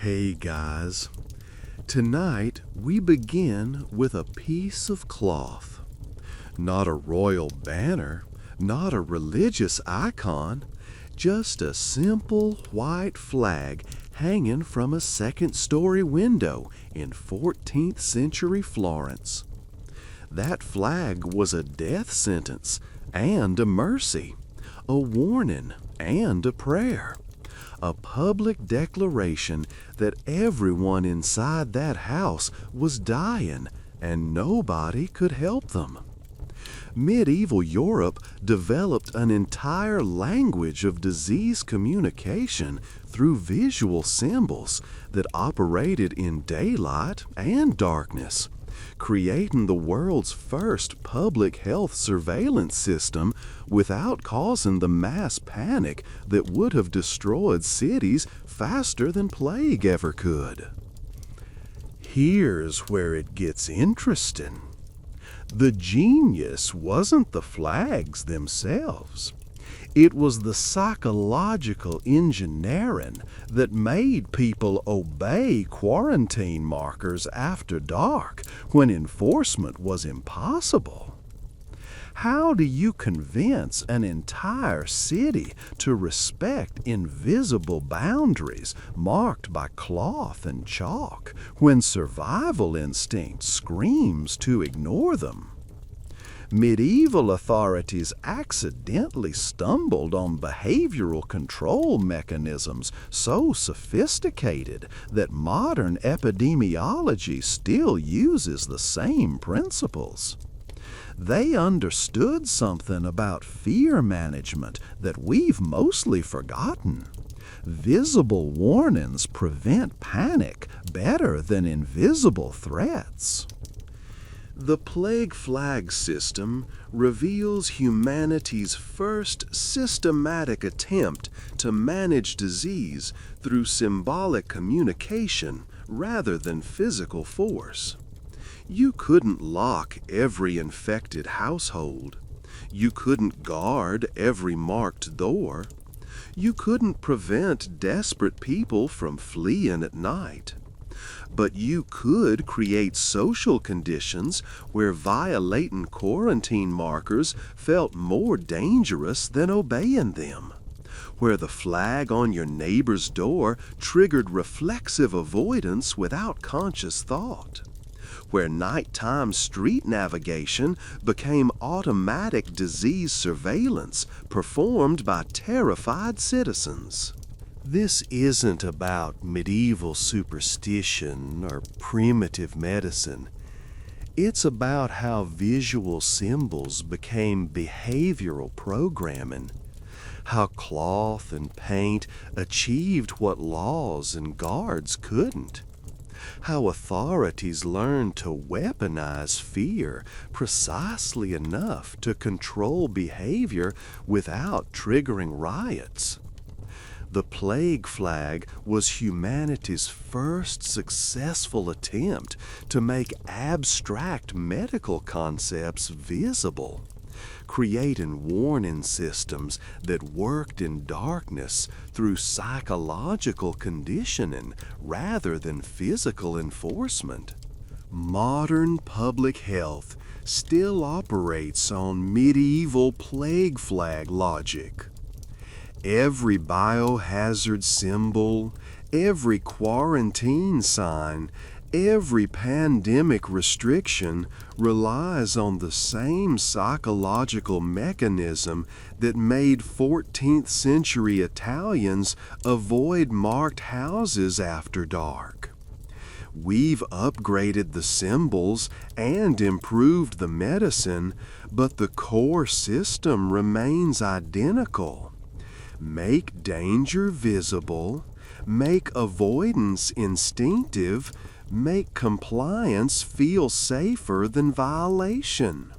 Hey guys, tonight we begin with a piece of cloth. Not a royal banner, not a religious icon, just a simple white flag hanging from a second-story window in 14th century Florence. That flag was a death sentence and a mercy, a warning and a prayer. A public declaration that everyone inside that house was dying and nobody could help them. Medieval Europe developed an entire language of disease communication through visual symbols that operated in daylight and darkness, creating the world's first public health surveillance system without causing the mass panic that would have destroyed cities faster than plague ever could. Here's where it gets interesting. The genius wasn't the flags themselves. It was the psychological engineering that made people obey quarantine markers after dark when enforcement was impossible. How do you convince an entire city to respect invisible boundaries marked by cloth and chalk when survival instinct screams to ignore them? Medieval authorities accidentally stumbled on behavioral control mechanisms so sophisticated that modern epidemiology still uses the same principles. They understood something about fear management that we've mostly forgotten. Visible warnings prevent panic better than invisible threats. The plague flag system reveals humanity's first systematic attempt to manage disease through symbolic communication rather than physical force. You couldn't lock every infected household. You couldn't guard every marked door. You couldn't prevent desperate people from fleeing at night. But you could create social conditions where violating quarantine markers felt more dangerous than obeying them, where the flag on your neighbor's door triggered reflexive avoidance without conscious thought, where nighttime street navigation became automatic disease surveillance performed by terrified citizens. This isn't about medieval superstition or primitive medicine. It's about how visual symbols became behavioral programming, how cloth and paint achieved what laws and guards couldn't, how authorities learned to weaponize fear precisely enough to control behavior without triggering riots. The plague flag was humanity's first successful attempt to make abstract medical concepts visible, creating warning systems that worked in darkness through psychological conditioning rather than physical enforcement. Modern public health still operates on medieval plague flag logic. Every biohazard symbol, every quarantine sign, every pandemic restriction relies on the same psychological mechanism that made 14th century Italians avoid marked houses after dark. We've upgraded the symbols and improved the medicine, but the core system remains identical. Make danger visible, make avoidance instinctive, make compliance feel safer than violation.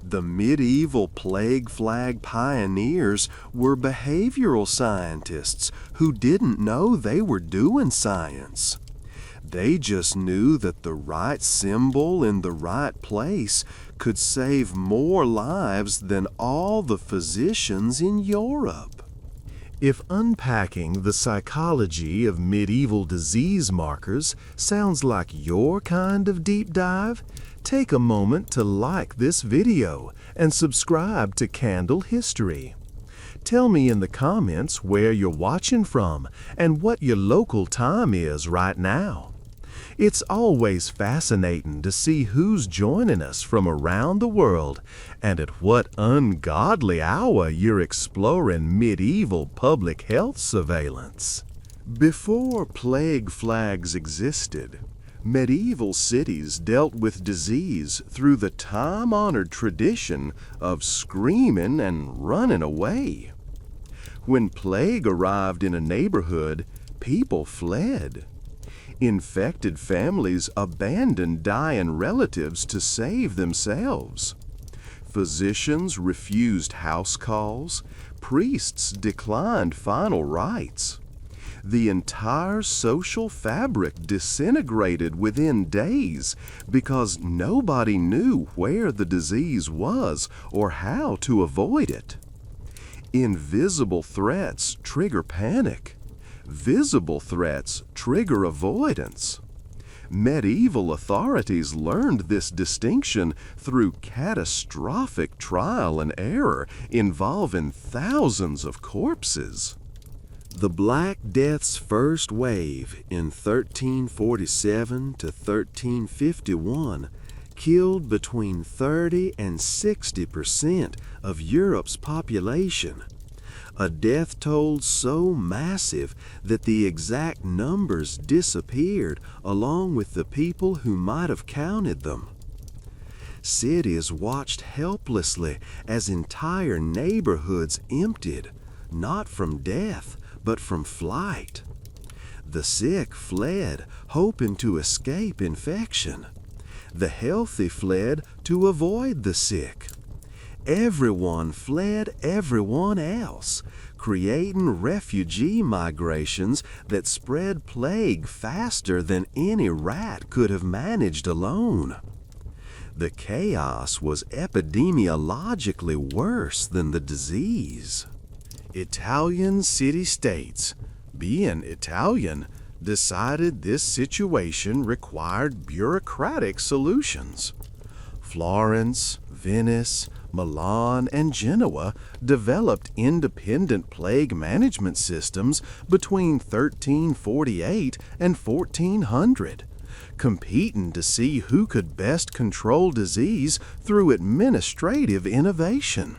The medieval plague flag pioneers were behavioral scientists who didn't know they were doing science. They just knew that the right symbol in the right place could save more lives than all the physicians in Europe. If unpacking the psychology of medieval disease markers sounds like your kind of deep dive, take a moment to like this video and subscribe to Candle History. Tell me in the comments where you're watching from and what your local time is right now. It's always fascinating to see who's joining us from around the world and at what ungodly hour you're exploring medieval public health surveillance. Before plague flags existed, medieval cities dealt with disease through the time-honored tradition of screaming and running away. When plague arrived in a neighborhood, people fled. Infected families abandoned dying relatives to save themselves. Physicians refused house calls. Priests declined final rites. The entire social fabric disintegrated within days because nobody knew where the disease was or how to avoid it. Invisible threats trigger panic. Visible threats trigger avoidance. Medieval authorities learned this distinction through catastrophic trial and error involving thousands of corpses. The Black Death's first wave in 1347 to 1351 killed between 30 and 60% of Europe's population. A death toll so massive that the exact numbers disappeared along with the people who might have counted them. Cities watched helplessly as entire neighborhoods emptied, not from death, but from flight. The sick fled, hoping to escape infection. The healthy fled to avoid the sick. Everyone fled everyone else, creating refugee migrations that spread plague faster than any rat could have managed alone. The chaos was epidemiologically worse than the disease. Italian city-states, being Italian, decided this situation required bureaucratic solutions. Florence, Venice, Milan, and Genoa developed independent plague management systems between 1348 and 1400, competing to see who could best control disease through administrative innovation.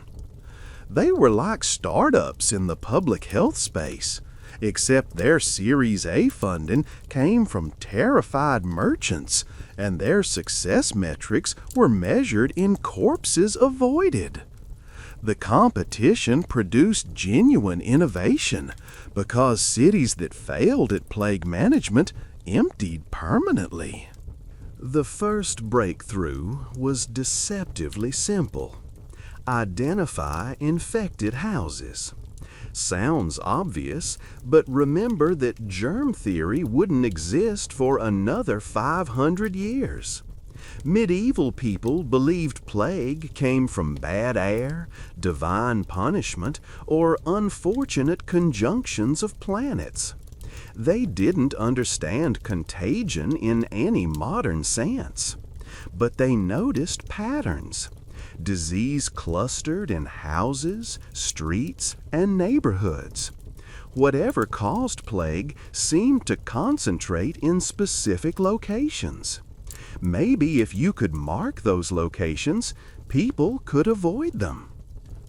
They were like startups in the public health space, except their Series A funding came from terrified merchants, and their success metrics were measured in corpses avoided. The competition produced genuine innovation because cities that failed at plague management emptied permanently. The first breakthrough was deceptively simple. Identify infected houses. Sounds obvious, but remember that germ theory wouldn't exist for another 500 years. Medieval people believed plague came from bad air, divine punishment, or unfortunate conjunctions of planets. They didn't understand contagion in any modern sense, but they noticed patterns. Disease clustered in houses, streets, and neighborhoods. Whatever caused plague seemed to concentrate in specific locations. Maybe if you could mark those locations, people could avoid them.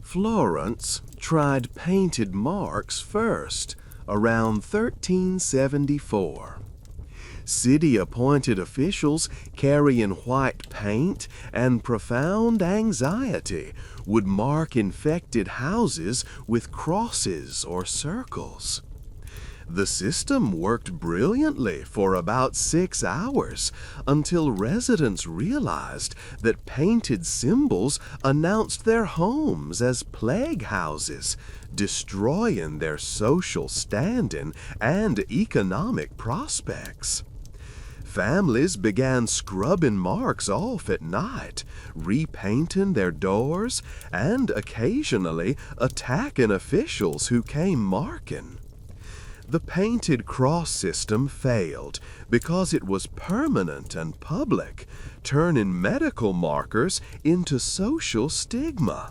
Florence tried painted marks first, around 1374. City-appointed officials carrying white paint and profound anxiety would mark infected houses with crosses or circles. The system worked brilliantly for about 6 hours until residents realized that painted symbols announced their homes as plague houses, destroying their social standing and economic prospects. Families began scrubbing marks off at night, repainting their doors, and occasionally attacking officials who came marking. The painted cross system failed because it was permanent and public, turning medical markers into social stigma.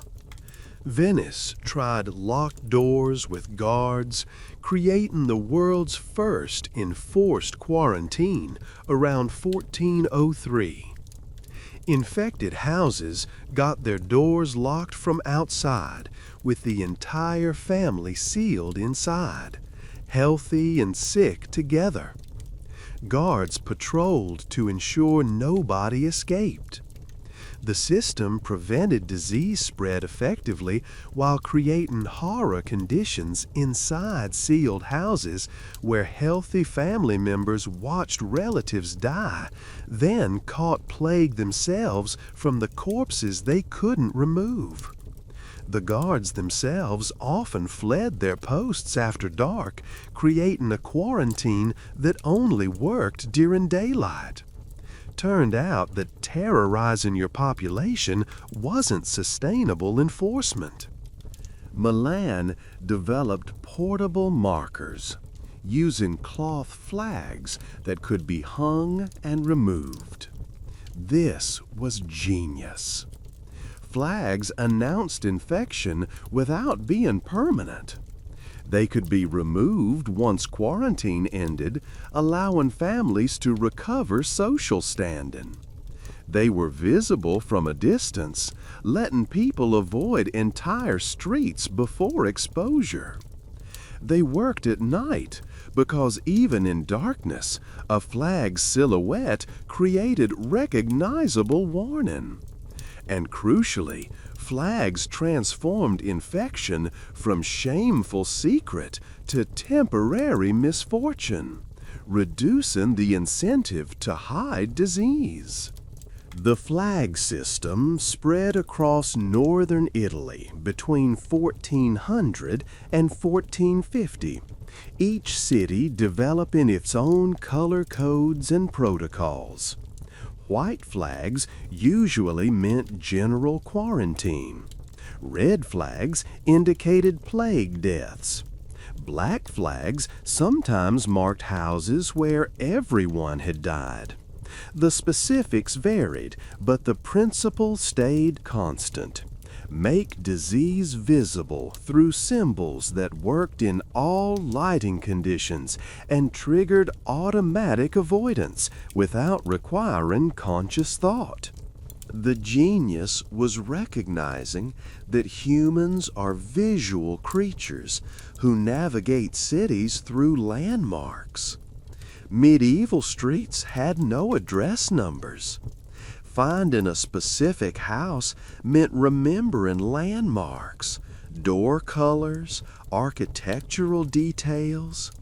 Venice tried locked doors with guards, creating the world's first enforced quarantine around 1403. Infected houses got their doors locked from outside, with the entire family sealed inside, healthy and sick together. Guards patrolled to ensure nobody escaped. The system prevented disease spread effectively while creating horror conditions inside sealed houses where healthy family members watched relatives die, then caught plague themselves from the corpses they couldn't remove. The guards themselves often fled their posts after dark, creating a quarantine that only worked during daylight. Turned out that terrorizing your population wasn't sustainable enforcement. Milan developed portable markers, using cloth flags that could be hung and removed. This was genius. Flags announced infection without being permanent. They could be removed once quarantine ended, allowing families to recover social standing. They were visible from a distance, letting people avoid entire streets before exposure. They worked at night because even in darkness, a flag's silhouette created recognizable warning. And crucially, flags transformed infection from shameful secret to temporary misfortune, reducing the incentive to hide disease. The flag system spread across northern Italy between 1400 and 1450, each city developing its own color codes and protocols. White flags usually meant general quarantine. Red flags indicated plague deaths. Black flags sometimes marked houses where everyone had died. The specifics varied, but the principle stayed constant. Make disease visible through symbols that worked in all lighting conditions and triggered automatic avoidance without requiring conscious thought. The genius was recognizing that humans are visual creatures who navigate cities through landmarks. Medieval streets had no address numbers. Finding a specific house meant remembering landmarks, door colors, architectural details.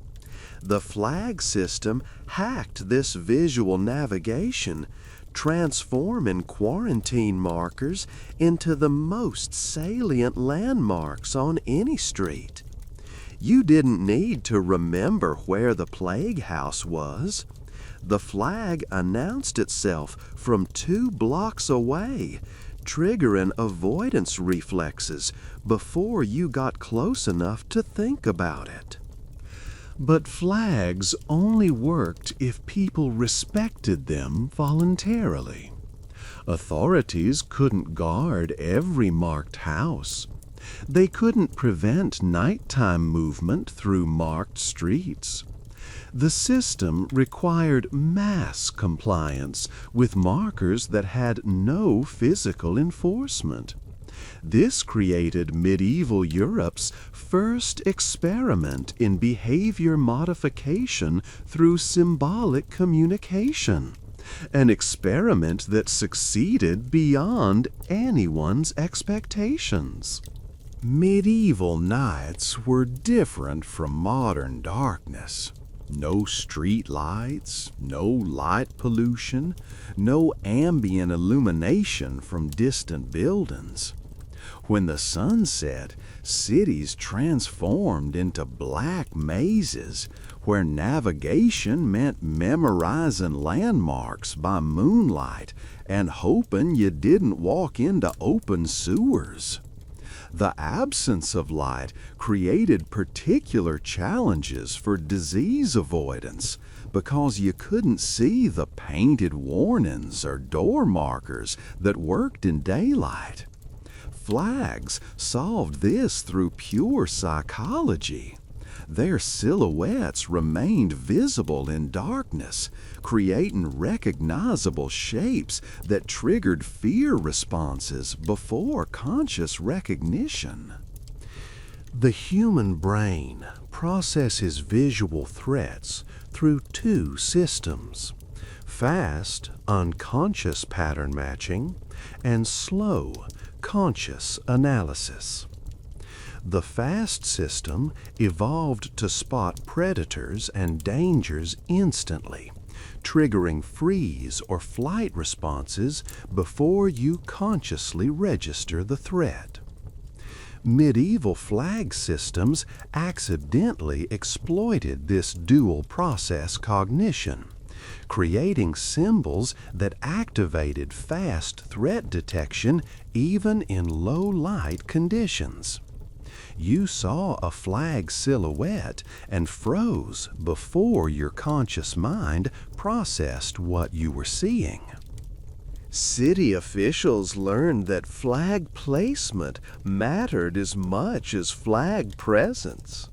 The flag system hacked this visual navigation, transforming quarantine markers into the most salient landmarks on any street. You didn't need to remember where the plague house was. The flag announced itself from 2 blocks away, triggering avoidance reflexes before you got close enough to think about it. But flags only worked if people respected them voluntarily. Authorities couldn't guard every marked house. They couldn't prevent nighttime movement through marked streets. The system required mass compliance with markers that had no physical enforcement. This created medieval Europe's first experiment in behavior modification through symbolic communication, an experiment that succeeded beyond anyone's expectations. Medieval nights were different from modern darkness. No street lights, no light pollution, no ambient illumination from distant buildings. When the sun set, cities transformed into black mazes, where navigation meant memorizing landmarks by moonlight and hoping you didn't walk into open sewers. The absence of light created particular challenges for disease avoidance because you couldn't see the painted warnings or door markers that worked in daylight. Flags solved this through pure psychology. Their silhouettes remained visible in darkness, creating recognizable shapes that triggered fear responses before conscious recognition. The human brain processes visual threats through two systems: fast, unconscious pattern matching, and slow, conscious analysis. The fast system evolved to spot predators and dangers instantly, triggering freeze or flight responses before you consciously register the threat. Medieval flag systems accidentally exploited this dual process cognition, creating symbols that activated fast threat detection even in low light conditions. You saw a flag silhouette and froze before your conscious mind processed what you were seeing. City officials learned that flag placement mattered as much as flag presence.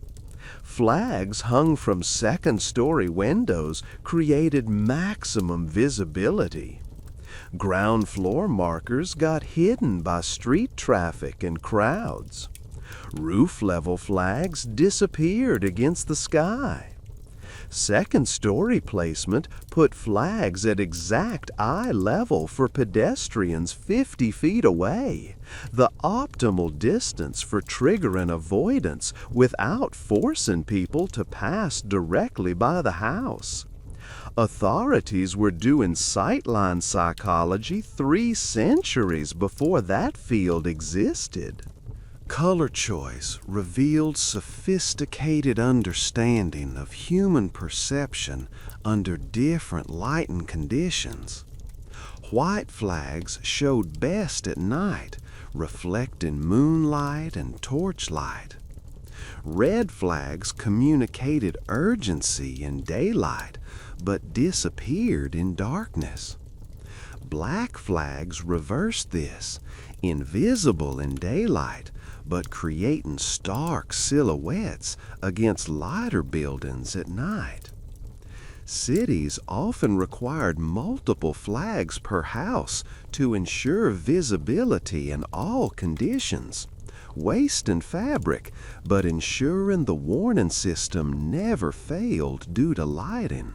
Flags hung from second-story windows created maximum visibility. Ground floor markers got hidden by street traffic and crowds. Roof-level flags disappeared against the sky. Second-story placement put flags at exact eye level for pedestrians 50 feet away, the optimal distance for triggering avoidance without forcing people to pass directly by the house. Authorities were doing sightline psychology 3 centuries before that field existed. Color choice revealed sophisticated understanding of human perception under different lighting conditions. White flags showed best at night, reflecting moonlight and torchlight. Red flags communicated urgency in daylight, but disappeared in darkness. Black flags reversed this, invisible in daylight, but creating stark silhouettes against lighter buildings at night. Cities often required multiple flags per house to ensure visibility in all conditions, wasting fabric, but ensuring the warning system never failed due to lighting.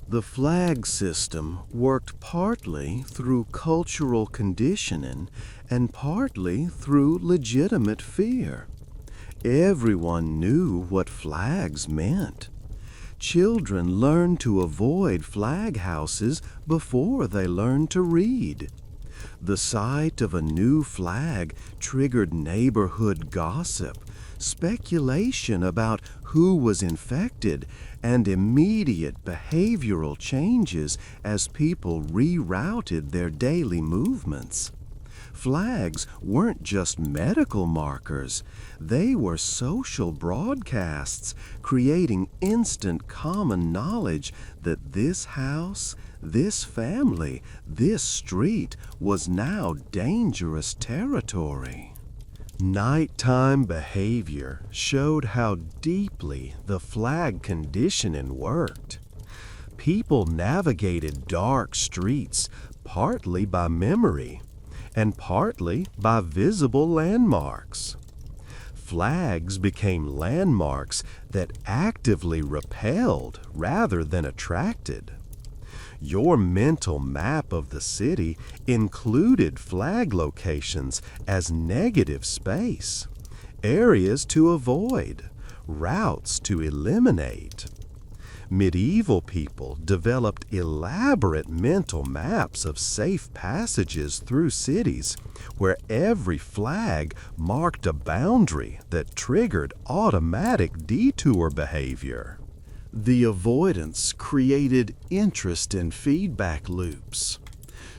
The flag system worked partly through cultural conditioning and partly through legitimate fear. Everyone knew what flags meant. Children learned to avoid flag houses before they learned to read. The sight of a new flag triggered neighborhood gossip, speculation about who was infected, and immediate behavioral changes as people rerouted their daily movements. Flags weren't just medical markers, they were social broadcasts, creating instant common knowledge that this house, this family, this street was now dangerous territory. Nighttime behavior showed how deeply the flag conditioning worked. People navigated dark streets partly by memory and partly by visible landmarks. Flags became landmarks that actively repelled rather than attracted. Your mental map of the city included flag locations as negative space, areas to avoid, routes to eliminate. Medieval people developed elaborate mental maps of safe passages through cities, where every flag marked a boundary that triggered automatic detour behavior. The avoidance created interest in feedback loops.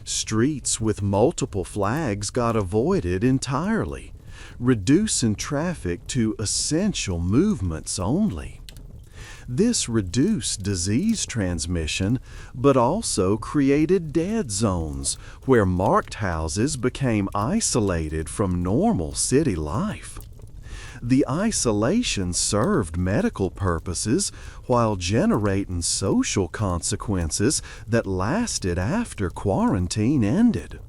Streets with multiple flags got avoided entirely, reducing traffic to essential movements only. This reduced disease transmission, but also created dead zones where marked houses became isolated from normal city life. The isolation served medical purposes while generating social consequences that lasted after quarantine ended.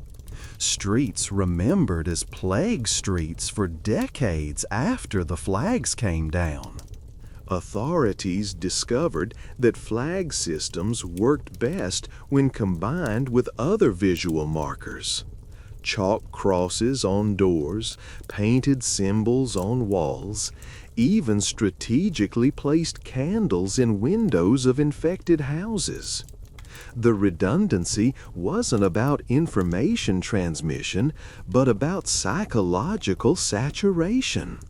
Streets remembered as plague streets for decades after the flags came down. Authorities discovered that flag systems worked best when combined with other visual markers. Chalk crosses on doors, painted symbols on walls, even strategically placed candles in windows of infected houses. The redundancy wasn't about information transmission, but about psychological saturation.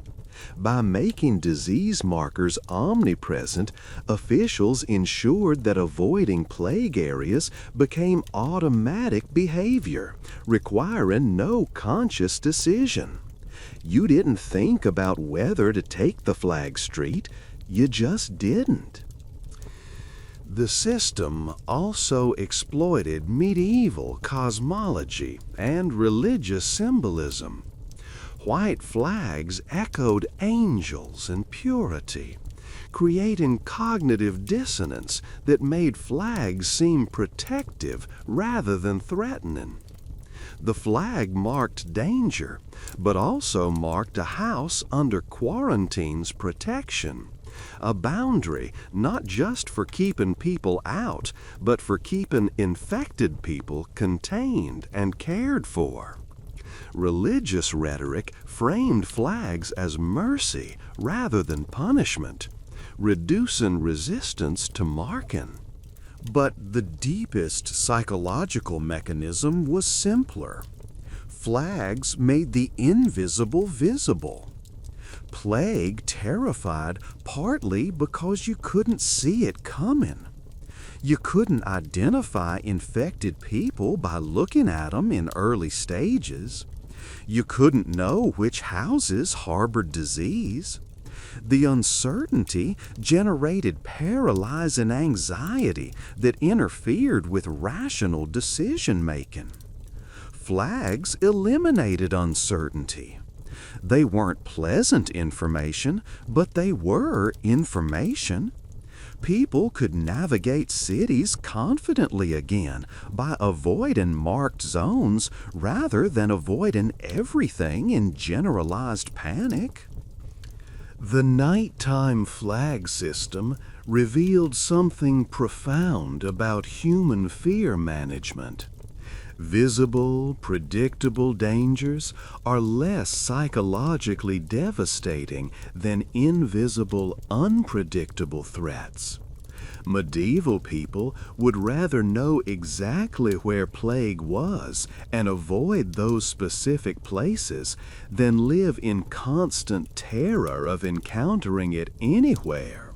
By making disease markers omnipresent, officials ensured that avoiding plague areas became automatic behavior, requiring no conscious decision. You didn't think about whether to take the flag street, you just didn't. The system also exploited medieval cosmology and religious symbolism. White flags echoed angels and purity, creating cognitive dissonance that made flags seem protective rather than threatening. The flag marked danger, but also marked a house under quarantine's protection, a boundary not just for keeping people out, but for keeping infected people contained and cared for. Religious rhetoric framed flags as mercy rather than punishment, reducing resistance to marking. But the deepest psychological mechanism was simpler. Flags made the invisible visible. Plague terrified partly because you couldn't see it coming. You couldn't identify infected people by looking at them in early stages. You couldn't know which houses harbored disease. The uncertainty generated paralyzing anxiety that interfered with rational decision-making. Flags eliminated uncertainty. They weren't pleasant information, but they were information. People could navigate cities confidently again by avoiding marked zones rather than avoiding everything in generalized panic. The nighttime flag system revealed something profound about human fear management. Visible, predictable dangers are less psychologically devastating than invisible, unpredictable threats. Medieval people would rather know exactly where plague was and avoid those specific places than live in constant terror of encountering it anywhere.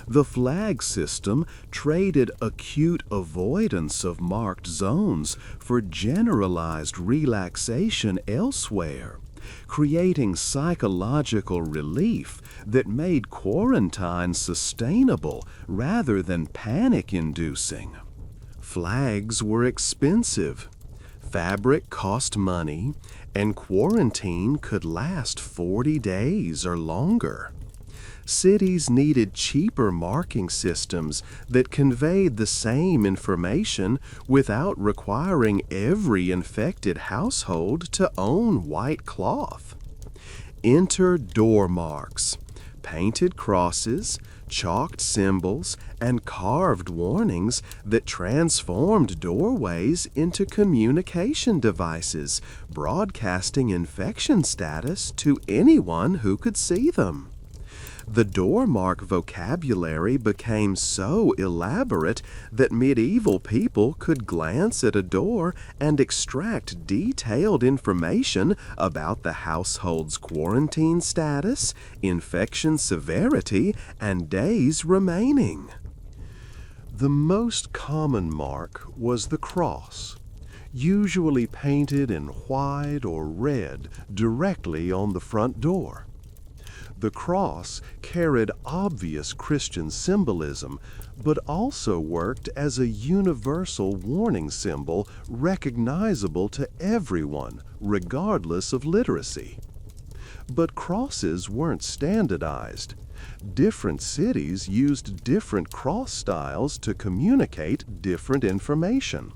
The flag system traded acute avoidance of marked zones for generalized relaxation elsewhere, creating psychological relief that made quarantine sustainable rather than panic-inducing. Flags were expensive. Fabric cost money, and quarantine could last 40 days or longer. Cities needed cheaper marking systems that conveyed the same information without requiring every infected household to own white cloth. Enter door marks, painted crosses, chalked symbols, and carved warnings that transformed doorways into communication devices, broadcasting infection status to anyone who could see them. The door mark vocabulary became so elaborate that medieval people could glance at a door and extract detailed information about the household's quarantine status, infection severity, and days remaining. The most common mark was the cross, usually painted in white or red directly on the front door. The cross carried obvious Christian symbolism, but also worked as a universal warning symbol recognizable to everyone, regardless of literacy. But crosses weren't standardized. Different cities used different cross styles to communicate different information.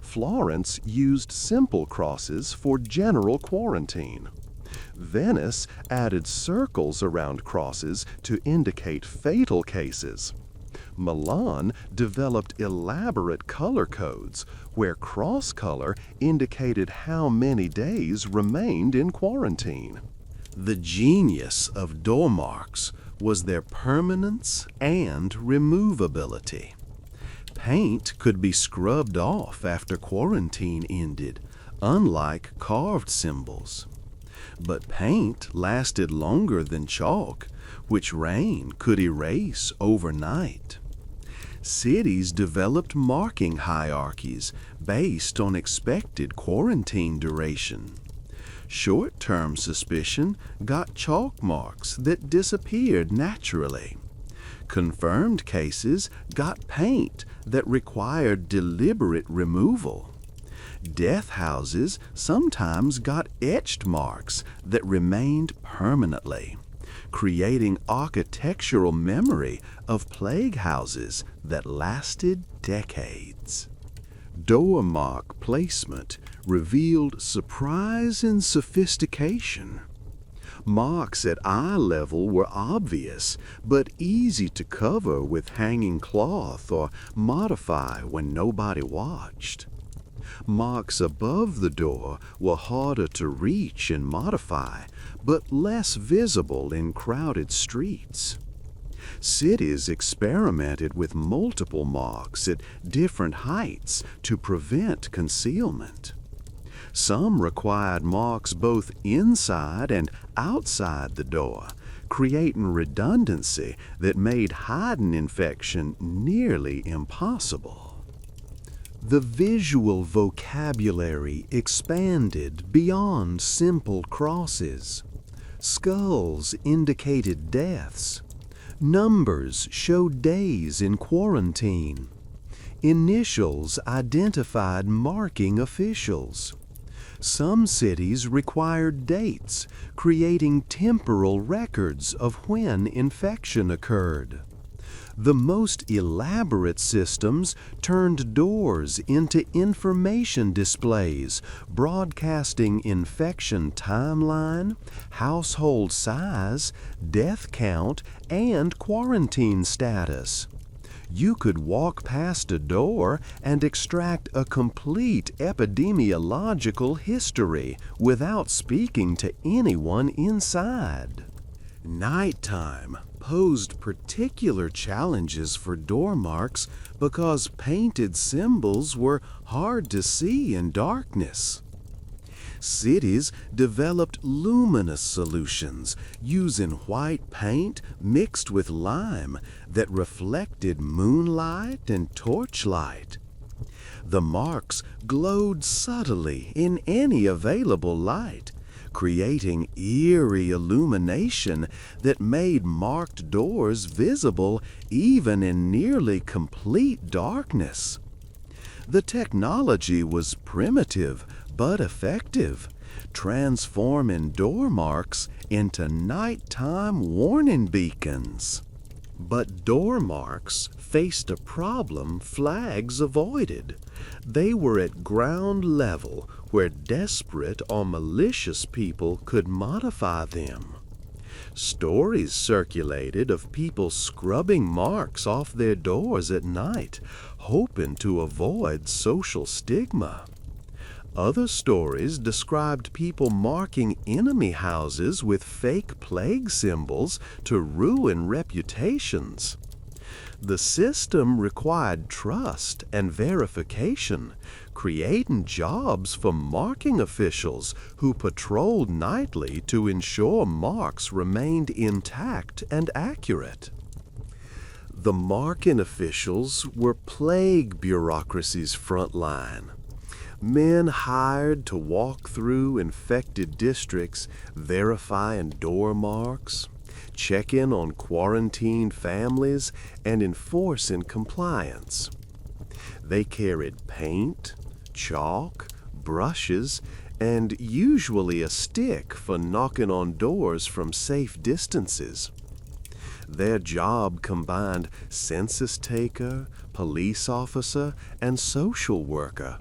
Florence used simple crosses for general quarantine. Venice added circles around crosses to indicate fatal cases. Milan developed elaborate color codes where cross color indicated how many days remained in quarantine. The genius of door marks was their permanence and removability. Paint could be scrubbed off after quarantine ended, unlike carved symbols. But paint lasted longer than chalk, which rain could erase overnight. Cities developed marking hierarchies based on expected quarantine duration. Short-term suspicion got chalk marks that disappeared naturally. Confirmed cases got paint that required deliberate removal. Death houses sometimes got etched marks that remained permanently, creating architectural memory of plague houses that lasted decades. Door mark placement revealed surprise and sophistication. Marks at eye level were obvious, but easy to cover with hanging cloth or modify when nobody watched. Marks above the door were harder to reach and modify, but less visible in crowded streets. Cities experimented with multiple marks at different heights to prevent concealment. Some required marks both inside and outside the door, creating redundancy that made hiding infection nearly impossible. The visual vocabulary expanded beyond simple crosses. Skulls indicated deaths. Numbers showed days in quarantine. Initials identified marking officials. Some cities required dates, creating temporal records of when infection occurred. The most elaborate systems turned doors into information displays, broadcasting infection timeline, household size, death count, and quarantine status. You could walk past a door and extract a complete epidemiological history without speaking to anyone inside. Nighttime posed particular challenges for door marks because painted symbols were hard to see in darkness. Cities developed luminous solutions using white paint mixed with lime that reflected moonlight and torchlight. The marks glowed subtly in any available light, creating eerie illumination that made marked doors visible even in nearly complete darkness. The technology was primitive but effective, transforming door marks into nighttime warning beacons. But door marks faced a problem flags avoided. They were at ground level where desperate or malicious people could modify them. Stories circulated of people scrubbing marks off their doors at night, hoping to avoid social stigma. Other stories described people marking enemy houses with fake plague symbols to ruin reputations. The system required trust and verification, creating jobs for marking officials who patrolled nightly to ensure marks remained intact and accurate. The marking officials were plague bureaucracy's front line. Men hired to walk through infected districts, verifying door marks, check in on quarantined families, and enforcing compliance. They carried paint, chalk, brushes, and usually a stick for knocking on doors from safe distances. Their job combined census taker, police officer, and social worker,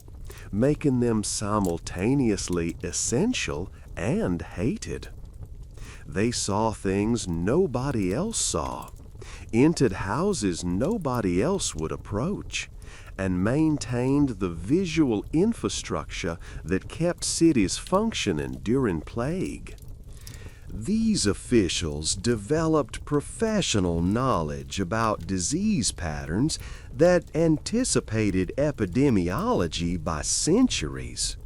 making them simultaneously essential and hated. They saw things nobody else saw, entered houses nobody else would approach, and maintained the visual infrastructure that kept cities functioning during plague. These officials developed professional knowledge about disease patterns that anticipated epidemiology by centuries.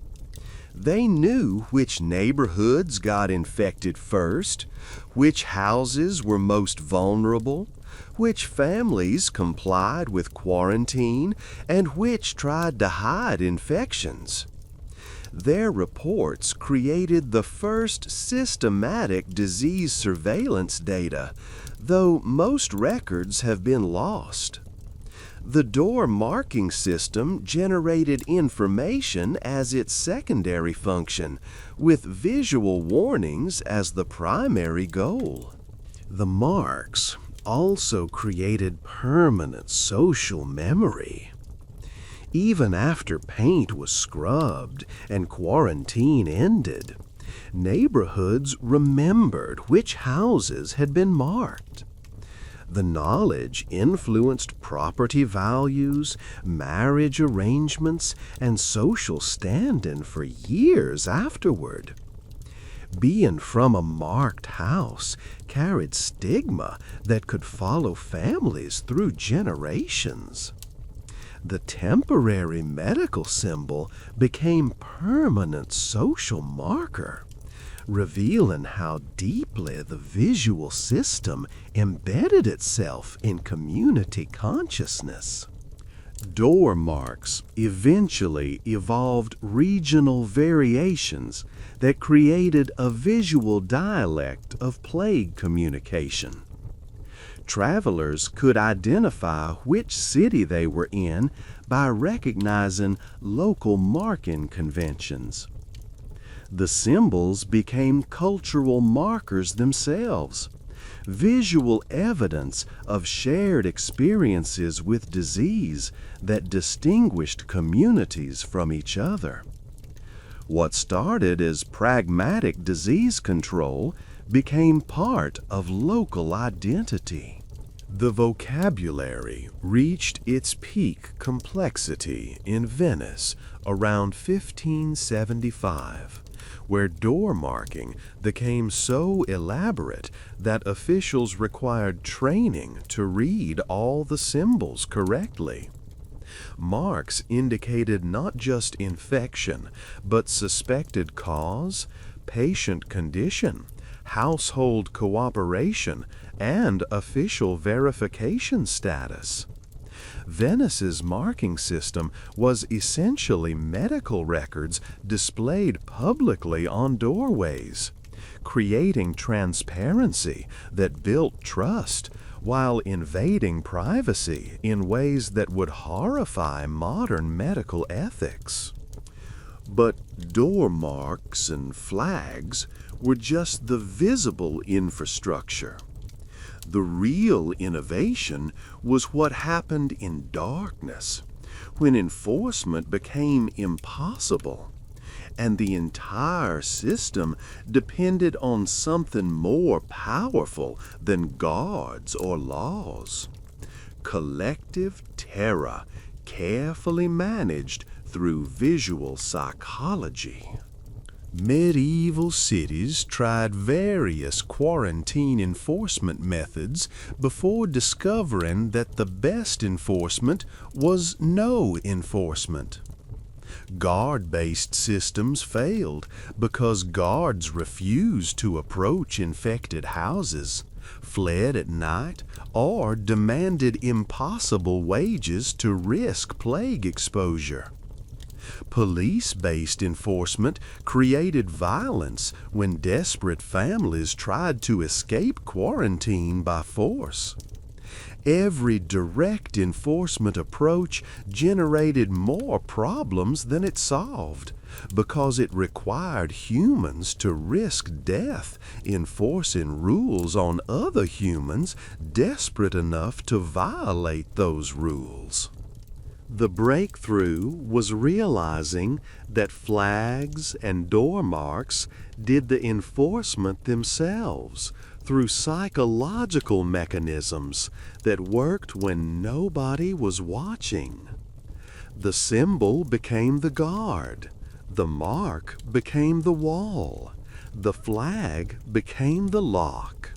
They knew which neighborhoods got infected first, which houses were most vulnerable, which families complied with quarantine, and which tried to hide infections. Their reports created the first systematic disease surveillance data, though most records have been lost. The door marking system generated information as its secondary function, with visual warnings as the primary goal. The marks also created permanent social memory. Even after paint was scrubbed and quarantine ended, neighborhoods remembered which houses had been marked. The knowledge influenced property values, marriage arrangements, and social standing for years afterward. Being from a marked house carried stigma that could follow families through generations. The temporary medical symbol became permanent social marker, revealing how deeply the visual system embedded itself in community consciousness. Door marks eventually evolved regional variations that created a visual dialect of plague communication. Travelers could identify which city they were in by recognizing local marking conventions. The symbols became cultural markers themselves, visual evidence of shared experiences with disease that distinguished communities from each other. What started as pragmatic disease control became part of local identity. The vocabulary reached its peak complexity in Venice around 1575, where door marking became so elaborate that officials required training to read all the symbols correctly. Marks indicated not just infection, but suspected cause, patient condition, household cooperation, and official verification status. Venice's marking system was essentially medical records displayed publicly on doorways, creating transparency that built trust while invading privacy in ways that would horrify modern medical ethics. But door marks and flags were just the visible infrastructure. The real innovation was what happened in darkness, when enforcement became impossible, and the entire system depended on something more powerful than guards or laws. Collective terror, carefully managed through visual psychology. Medieval cities tried various quarantine enforcement methods before discovering that the best enforcement was no enforcement. Guard-based systems failed because guards refused to approach infected houses, fled at night, or demanded impossible wages to risk plague exposure. Police-based enforcement created violence when desperate families tried to escape quarantine by force. Every direct enforcement approach generated more problems than it solved because it required humans to risk death enforcing rules on other humans desperate enough to violate those rules. The breakthrough was realizing that flags and door marks did the enforcement themselves through psychological mechanisms that worked when nobody was watching. The symbol became the guard, the mark became the wall, the flag became the lock.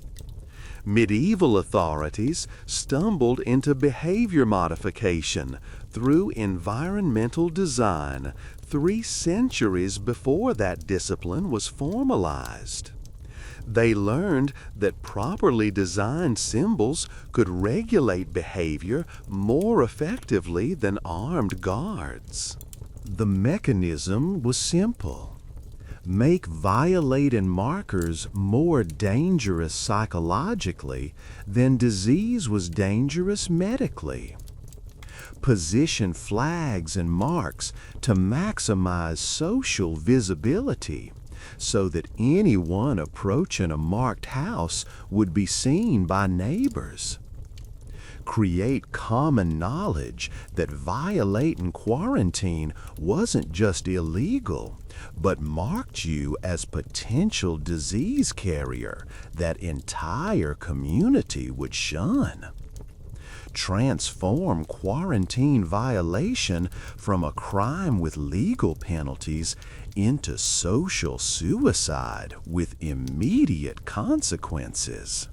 Medieval authorities stumbled into behavior modification through environmental design 3 centuries before that discipline was formalized. They learned that properly designed symbols could regulate behavior more effectively than armed guards. The mechanism was simple. Make violating markers more dangerous psychologically than disease was dangerous medically. Position flags and marks to maximize social visibility so that anyone approaching a marked house would be seen by neighbors. Create common knowledge that violating quarantine wasn't just illegal, but marked you as potential disease carrier that entire community would shun. Transform quarantine violation from a crime with legal penalties into social suicide with immediate consequences.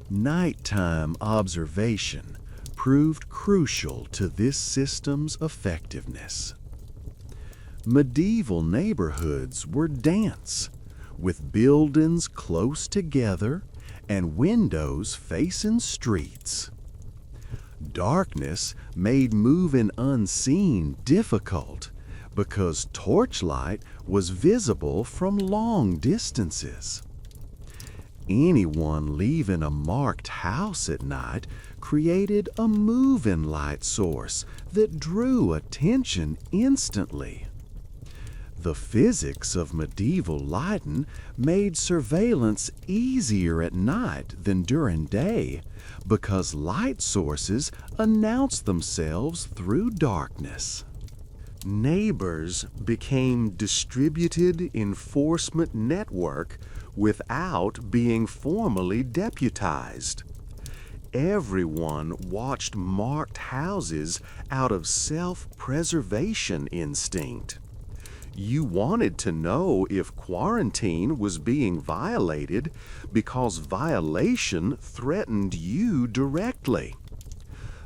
Nighttime observation proved crucial to this system's effectiveness. Medieval neighborhoods were dense, with buildings close together and windows facing streets. Darkness made moving unseen difficult because torchlight was visible from long distances. Anyone leaving a marked house at night created a moving light source that drew attention instantly. The physics of medieval lighting made surveillance easier at night than during day because light sources announced themselves through darkness. Neighbors became distributed enforcement network without being formally deputized. Everyone watched marked houses out of self-preservation instinct. You wanted to know if quarantine was being violated because violation threatened you directly.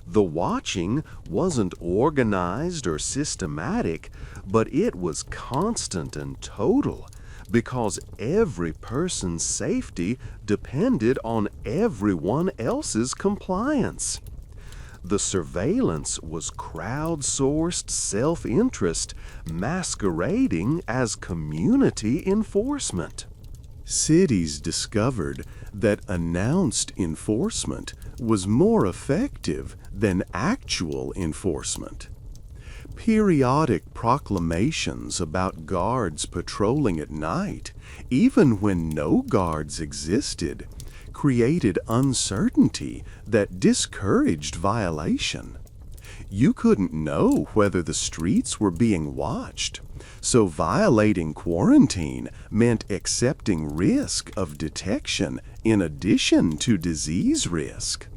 The watching wasn't organized or systematic, but it was constant and total because every person's safety depended on everyone else's compliance. The surveillance was crowdsourced self-interest masquerading as community enforcement. Cities discovered that announced enforcement was more effective than actual enforcement. Periodic proclamations about guards patrolling at night, even when no guards existed, created uncertainty that discouraged violation. You couldn't know whether the streets were being watched, so violating quarantine meant accepting risk of detection in addition to disease risk.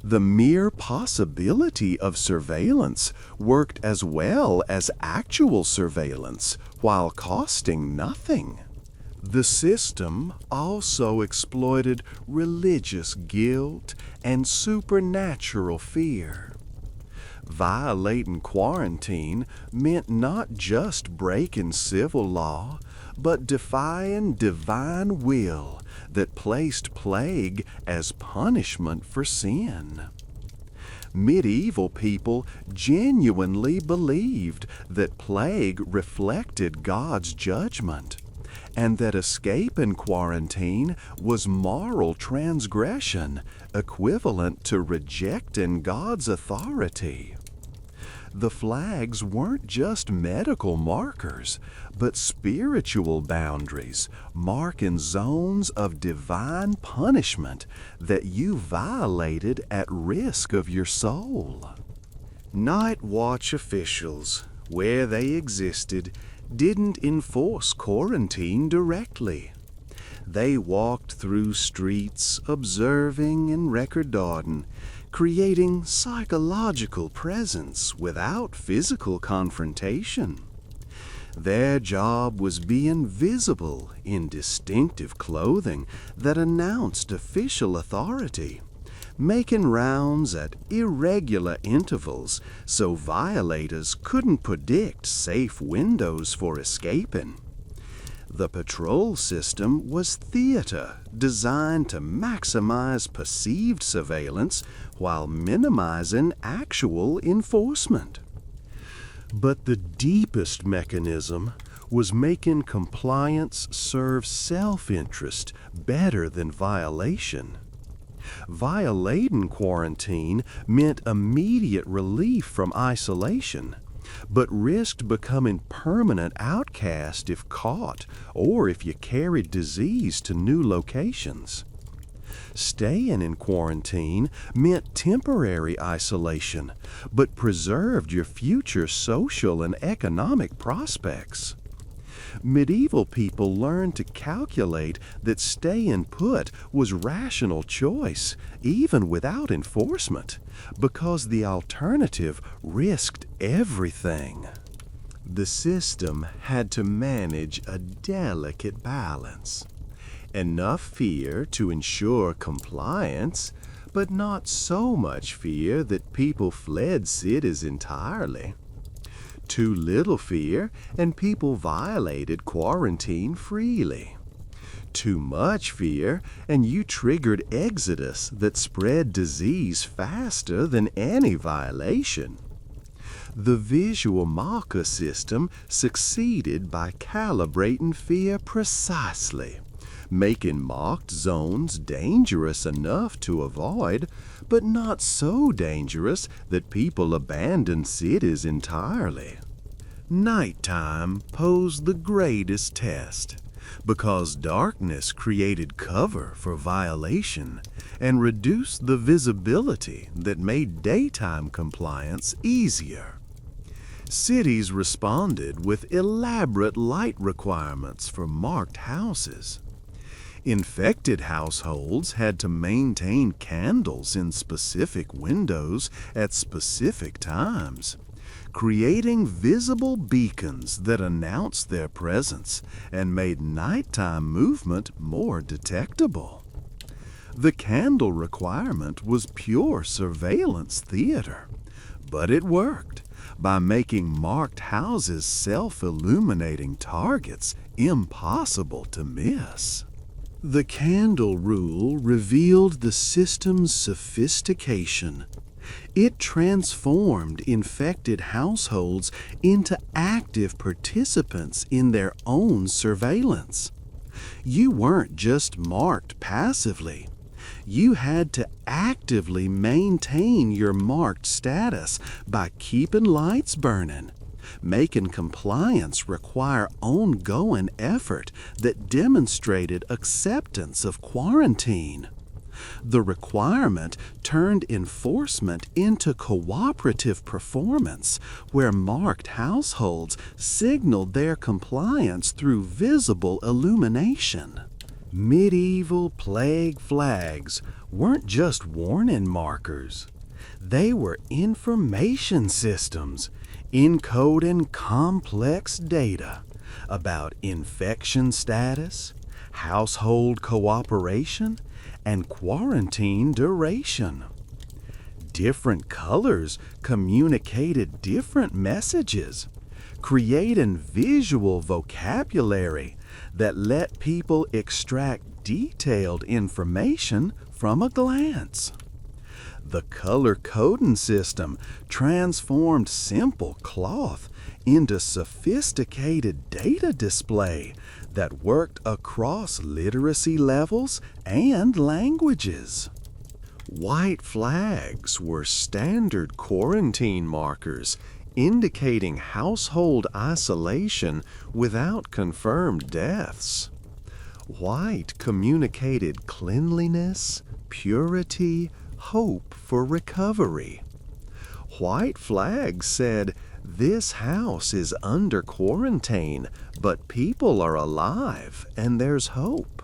The mere possibility of surveillance worked as well as actual surveillance while costing nothing. The system also exploited religious guilt and supernatural fear. Violating quarantine meant not just breaking civil law, but defying divine will that placed plague as punishment for sin. Medieval people genuinely believed that plague reflected God's judgment, and that escaping quarantine was moral transgression equivalent to rejecting God's authority. The flags weren't just medical markers, but spiritual boundaries, marking zones of divine punishment that you violated at risk of your soul. Night watch officials, where they existed, didn't enforce quarantine directly. They walked through streets, observing and recording, creating psychological presence without physical confrontation. Their job was being visible in distinctive clothing that announced official authority, making rounds at irregular intervals so violators couldn't predict safe windows for escaping. The patrol system was theater designed to maximize perceived surveillance while minimizing actual enforcement. But the deepest mechanism was making compliance serve self-interest better than violation. Violating quarantine meant immediate relief from isolation, but risked becoming permanent outcast if caught or if you carried disease to new locations. Staying in quarantine meant temporary isolation, but preserved your future social and economic prospects. Medieval people learned to calculate that staying put was rational choice, even without enforcement, because the alternative risked everything. The system had to manage a delicate balance. Enough fear to ensure compliance, but not so much fear that people fled cities entirely. Too little fear, and people violated quarantine freely. Too much fear, and you triggered exodus that spread disease faster than any violation. The visual marker system succeeded by calibrating fear precisely, making marked zones dangerous enough to avoid, but not so dangerous that people abandoned cities entirely. Nighttime posed the greatest test, because darkness created cover for violation and reduced the visibility that made daytime compliance easier. Cities responded with elaborate light requirements for marked houses. Infected households had to maintain candles in specific windows at specific times, creating visible beacons that announced their presence and made nighttime movement more detectable. The candle requirement was pure surveillance theater, but it worked by making marked houses self-illuminating targets impossible to miss. The candle rule revealed the system's sophistication. It transformed infected households into active participants in their own surveillance. You weren't just marked passively. You had to actively maintain your marked status by keeping lights burning, making compliance require ongoing effort that demonstrated acceptance of quarantine. The requirement turned enforcement into cooperative performance, where marked households signaled their compliance through visible illumination. Medieval plague flags weren't just warning markers. They were information systems encoding complex data about infection status, household cooperation, and quarantine duration. Different colors communicated different messages, creating visual vocabulary that let people extract detailed information from a glance. The color coding system transformed simple cloth into sophisticated data display that worked across literacy levels and languages. White flags were standard quarantine markers indicating household isolation without confirmed deaths. White communicated cleanliness, purity, hope for recovery. White flags said, "This house is under quarantine, but people are alive and there's hope."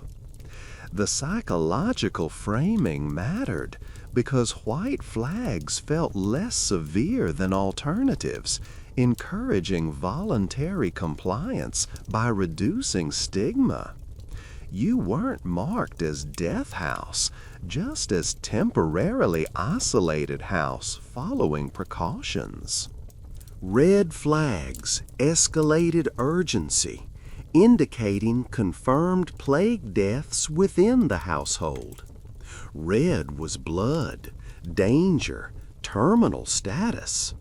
The psychological framing mattered because white flags felt less severe than alternatives, encouraging voluntary compliance by reducing stigma. You weren't marked as death house, just as temporarily isolated house following precautions. Red flags escalated urgency, indicating confirmed plague deaths within the household. Red was blood, danger, terminal status.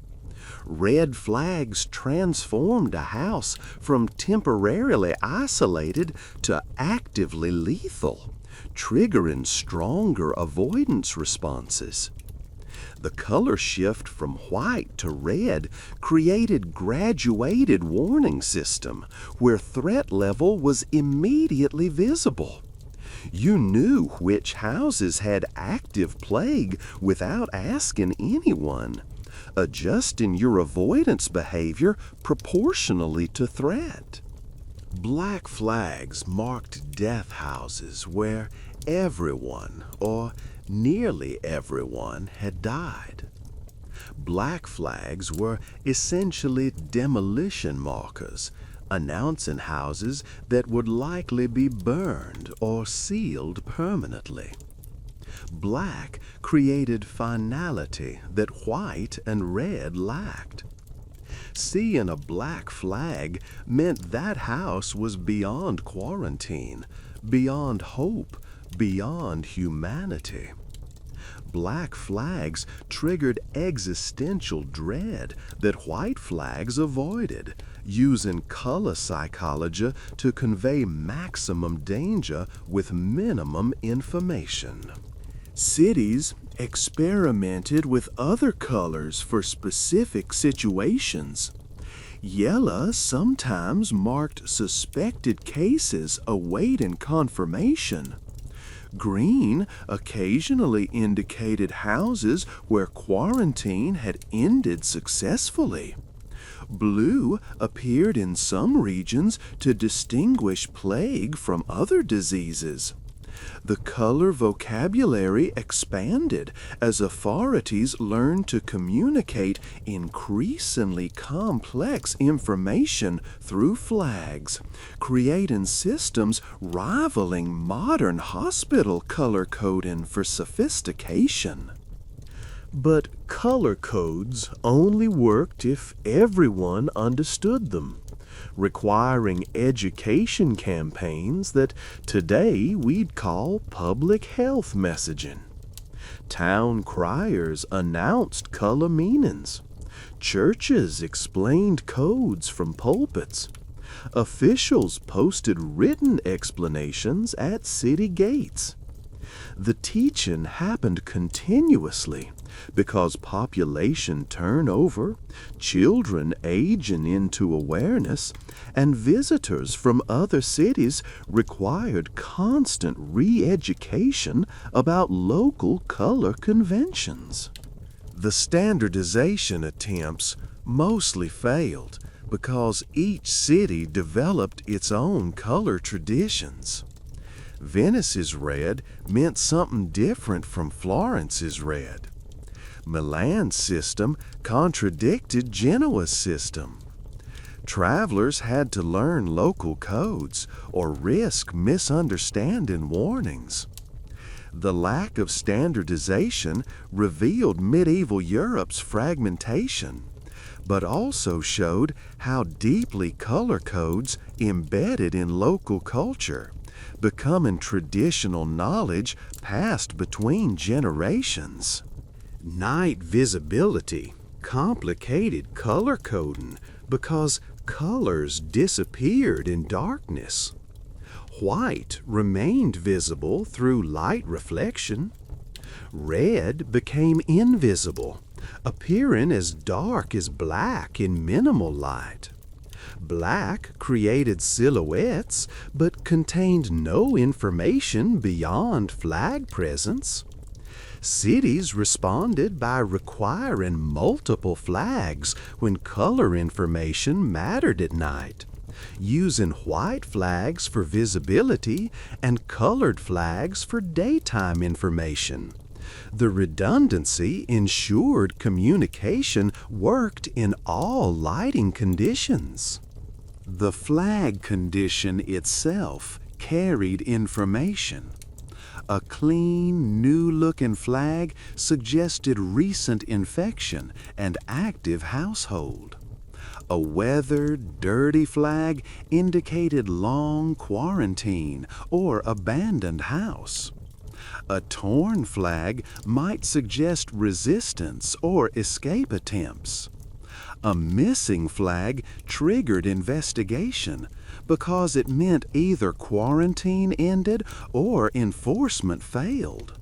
Red flags transformed a house from temporarily isolated to actively lethal, triggering stronger avoidance responses. The color shift from white to red created graduated warning system where threat level was immediately visible. You knew which houses had active plague without asking anyone, adjusting your avoidance behavior proportionally to threat. Black flags marked death houses where everyone, or nearly everyone, had died. Black flags were essentially demolition markers, announcing houses that would likely be burned or sealed permanently. Black created finality that white and red lacked. Seeing a black flag meant that house was beyond quarantine, beyond hope, beyond humanity. Black flags triggered existential dread that white flags avoided, using color psychology to convey maximum danger with minimum information. Cities experimented with other colors for specific situations. Yellow sometimes marked suspected cases awaiting confirmation. Green occasionally indicated houses where quarantine had ended successfully. Blue appeared in some regions to distinguish plague from other diseases. The color vocabulary expanded as authorities learned to communicate increasingly complex information through flags, creating systems rivaling modern hospital color coding for sophistication. But color codes only worked if everyone understood them, requiring education campaigns that today we'd call public health messaging. Town criers announced color meanings. Churches explained codes from pulpits. Officials posted written explanations at city gates. The teaching happened continuously because population turnover, children aging into awareness, and visitors from other cities required constant re-education about local color conventions. The standardization attempts mostly failed because each city developed its own color traditions. Venice's red meant something different from Florence's red. Milan's system contradicted Genoa's system. Travelers had to learn local codes or risk misunderstanding warnings. The lack of standardization revealed medieval Europe's fragmentation, but also showed how deeply color codes embedded in local culture, becoming traditional knowledge passed between generations. Night visibility complicated color coding because colors disappeared in darkness. White remained visible through light reflection. Red became invisible, appearing as dark as black in minimal light. Black created silhouettes but contained no information beyond flag presence. Cities responded by requiring multiple flags when color information mattered at night, using white flags for visibility and colored flags for daytime information. The redundancy ensured communication worked in all lighting conditions. The flag condition itself carried information. A clean, new-looking flag suggested recent infection and active household. A weathered, dirty flag indicated long quarantine or abandoned house. A torn flag might suggest resistance or escape attempts. A missing flag triggered investigation because it meant either quarantine ended or enforcement failed.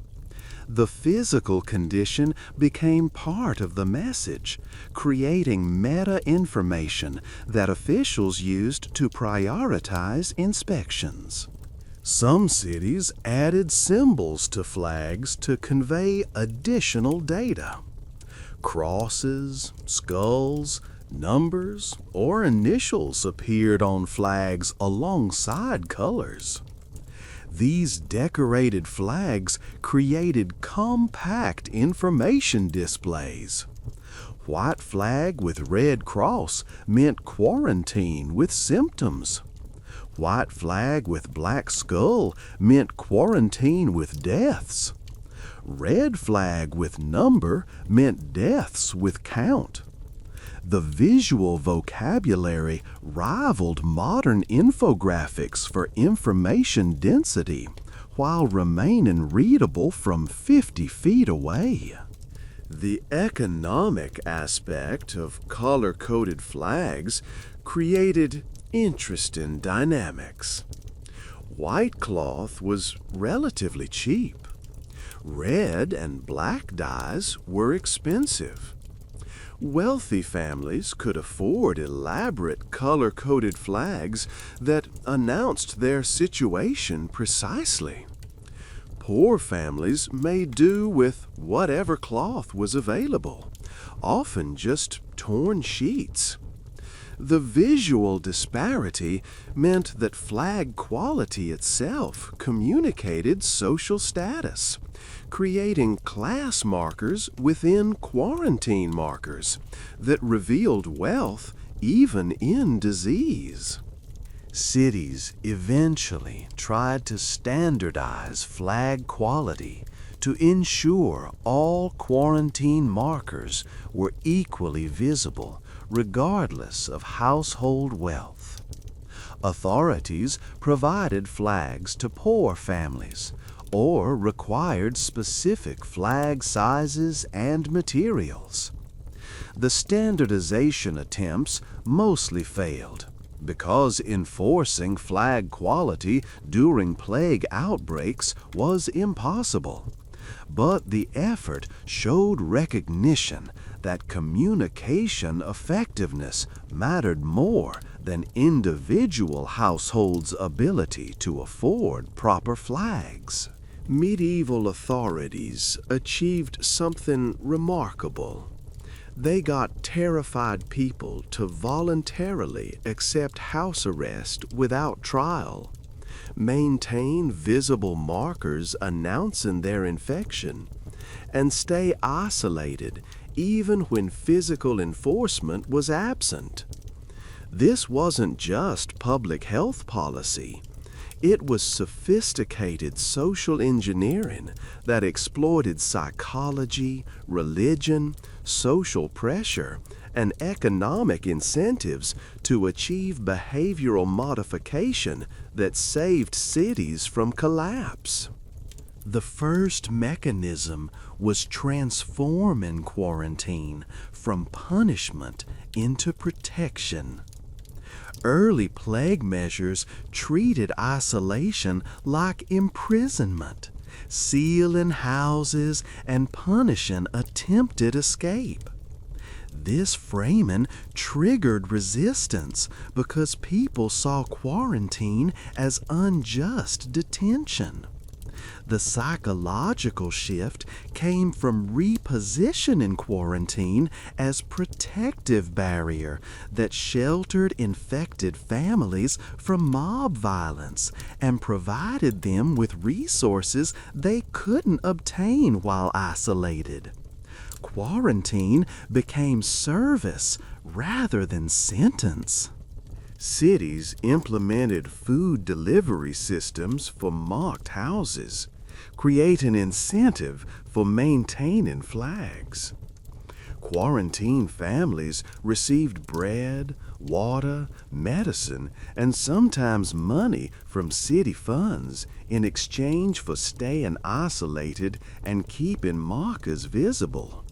The physical condition became part of the message, creating meta-information that officials used to prioritize inspections. Some cities added symbols to flags to convey additional data. Crosses, skulls, numbers, or initials appeared on flags alongside colors. These decorated flags created compact information displays. White flag with red cross meant quarantine with symptoms. White flag with black skull meant quarantine with deaths. Red flag with number meant deaths with count. The visual vocabulary rivaled modern infographics for information density, while remaining readable from 50 feet away. The economic aspect of color-coded flags created interesting dynamics. White cloth was relatively cheap. Red and black dyes were expensive. Wealthy families could afford elaborate color-coded flags that announced their situation precisely. Poor families made do with whatever cloth was available, often just torn sheets. The visual disparity meant that flag quality itself communicated social status, creating class markers within quarantine markers that revealed wealth even in disease. Cities eventually tried to standardize flag quality to ensure all quarantine markers were equally visible regardless of household wealth. Authorities provided flags to poor families or required specific flag sizes and materials. The standardization attempts mostly failed because enforcing flag quality during plague outbreaks was impossible. But the effort showed recognition that communication effectiveness mattered more than individual households' ability to afford proper flags. Medieval authorities achieved something remarkable. They got terrified people to voluntarily accept house arrest without trial. maintain visible markers announcing their infection, and stay isolated even when physical enforcement was absent. This wasn't just public health policy. It was sophisticated social engineering that exploited psychology, religion, social pressure, and economic incentives to achieve behavioral modification that saved cities from collapse. The first mechanism was transforming quarantine from punishment into protection. Early plague measures treated isolation like imprisonment, sealing houses and punishing attempted escape. This framing triggered resistance because people saw quarantine as unjust detention. The psychological shift came from repositioning quarantine as protective barrier that sheltered infected families from mob violence and provided them with resources they couldn't obtain while isolated. Quarantine became service rather than sentence. Cities implemented food delivery systems for mocked houses, creating incentive for maintaining flags. Quarantine families received bread, water, medicine, and sometimes money from city funds in exchange for staying isolated and keeping markers visible.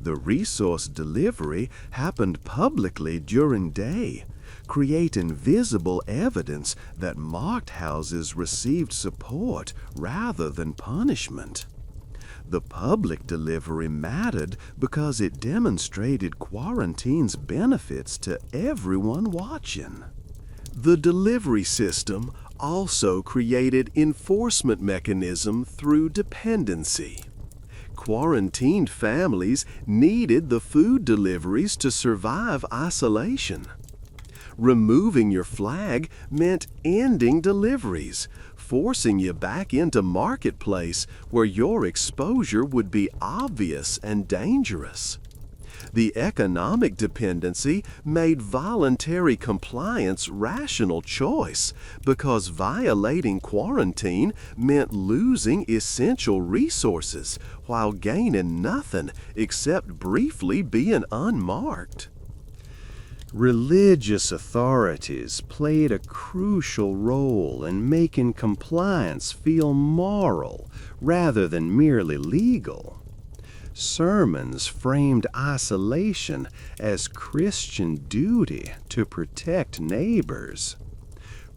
The resource delivery happened publicly during day, creating visible evidence that mocked houses received support rather than punishment. The public delivery mattered because it demonstrated quarantine's benefits to everyone watching. The delivery system also created enforcement mechanism through dependency. Quarantined families needed the food deliveries to survive isolation. Removing your flag meant ending deliveries, forcing you back into marketplace where your exposure would be obvious and dangerous. The economic dependency made voluntary compliance rational choice because violating quarantine meant losing essential resources while gaining nothing except briefly being unmarked. Religious authorities played a crucial role in making compliance feel moral rather than merely legal. Sermons framed isolation as Christian duty to protect neighbors.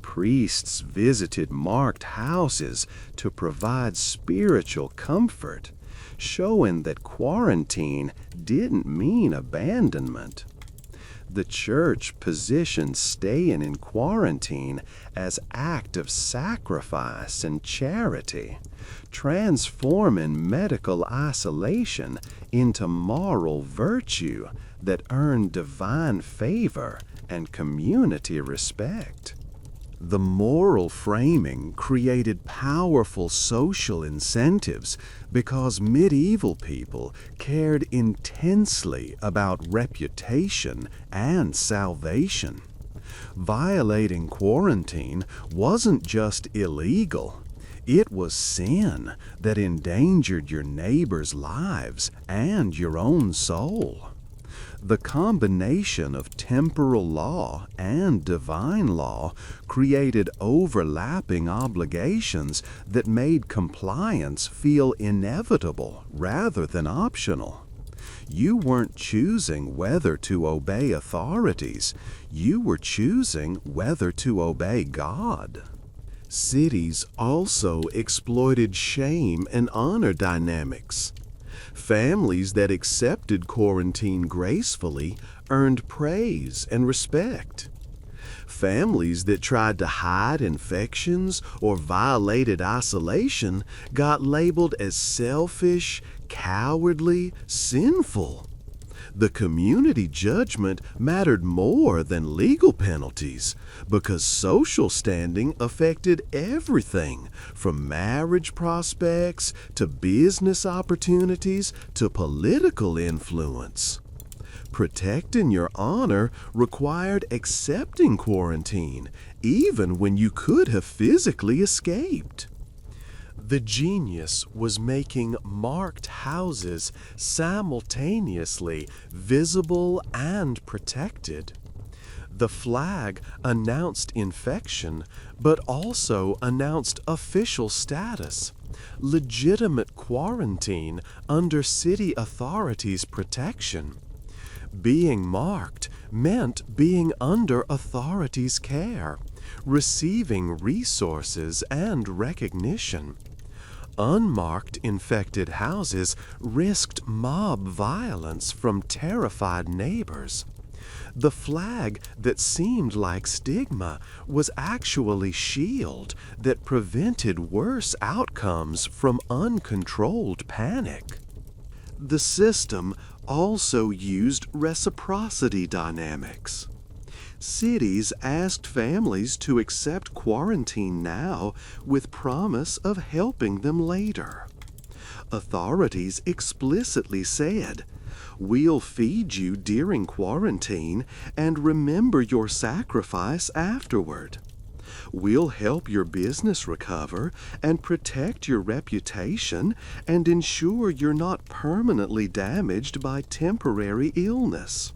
Priests visited marked houses to provide spiritual comfort, showing that quarantine didn't mean abandonment. The church positioned staying in quarantine as act of sacrifice and charity, transforming medical isolation into moral virtue that earned divine favor and community respect. The moral framing created powerful social incentives because medieval people cared intensely about reputation and salvation. Violating quarantine wasn't just illegal, it was sin that endangered your neighbors' lives and your own soul. The combination of temporal law and divine law created overlapping obligations that made compliance feel inevitable rather than optional. You weren't choosing whether to obey authorities, you were choosing whether to obey God. Cities also exploited shame and honor dynamics. Families that accepted quarantine gracefully earned praise and respect. Families that tried to hide infections or violated isolation got labeled as selfish, cowardly, sinful. The community judgment mattered more than legal penalties because social standing affected everything from marriage prospects to business opportunities to political influence. Protecting your honor required accepting quarantine, even when you could have physically escaped. The genius was making marked houses simultaneously visible and protected. The flag announced infection, but also announced official status, legitimate quarantine under city authorities' protection. Being marked meant being under authorities' care, receiving resources and recognition. Unmarked infected houses risked mob violence from terrified neighbors. The flag that seemed like stigma was actually shield that prevented worse outcomes from uncontrolled panic. The system also used reciprocity dynamics. Cities asked families to accept quarantine now with promise of helping them later. Authorities explicitly said, "We'll feed you during quarantine and remember your sacrifice afterward. We'll help your business recover and protect your reputation and ensure you're not permanently damaged by temporary illness."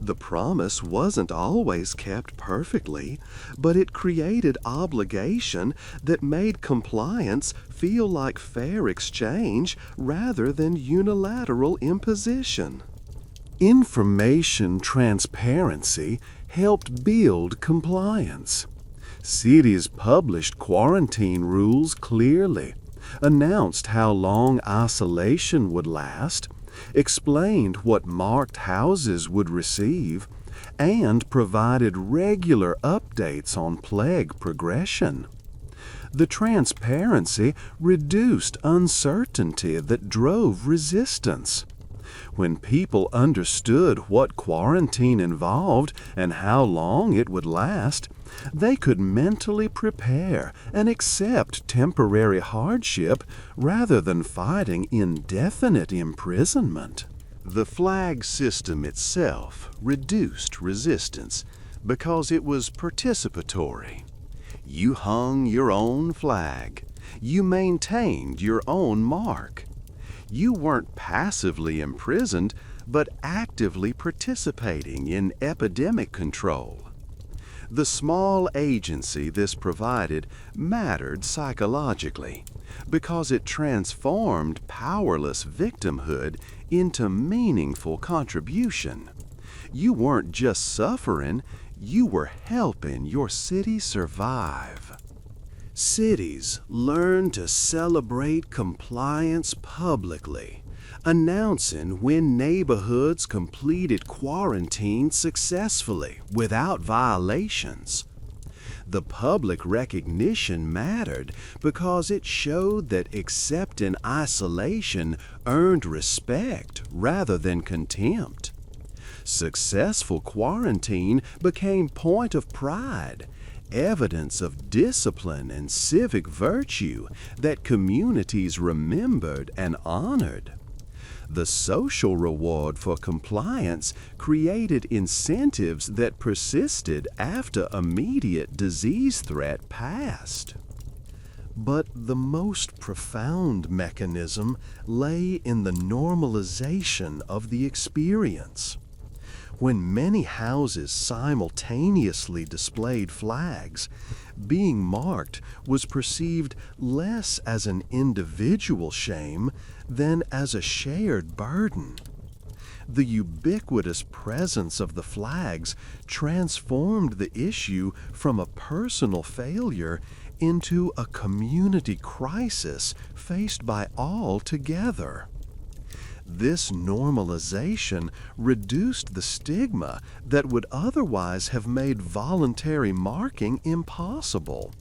The promise wasn't always kept perfectly, but it created obligation that made compliance feel like fair exchange rather than unilateral imposition. Information transparency helped build compliance. Cities published quarantine rules clearly, announced how long isolation would last, explained what marked houses would receive, and provided regular updates on plague progression. The transparency reduced uncertainty that drove resistance. When people understood what quarantine involved and how long it would last, they could mentally prepare and accept temporary hardship rather than fighting indefinite imprisonment. The flag system itself reduced resistance because it was participatory. You hung your own flag. You maintained your own mark. You weren't passively imprisoned, but actively participating in epidemic control. The small agency this provided mattered psychologically because it transformed powerless victimhood into meaningful contribution. You weren't just suffering, you were helping your city survive. Cities learned to celebrate compliance publicly, announcing when neighborhoods completed quarantine successfully without violations. The public recognition mattered because it showed that accepting isolation earned respect rather than contempt. Successful quarantine became point of pride, evidence of discipline and civic virtue that communities remembered and honored. The social reward for compliance created incentives that persisted after immediate disease threat passed. But the most profound mechanism lay in the normalization of the experience. When many houses simultaneously displayed flags, being marked was perceived less as an individual shame than as a shared burden. The ubiquitous presence of the flags transformed the issue from a personal failure into a community crisis faced by all together. This normalization reduced the stigma that would otherwise have made voluntary marking impossible,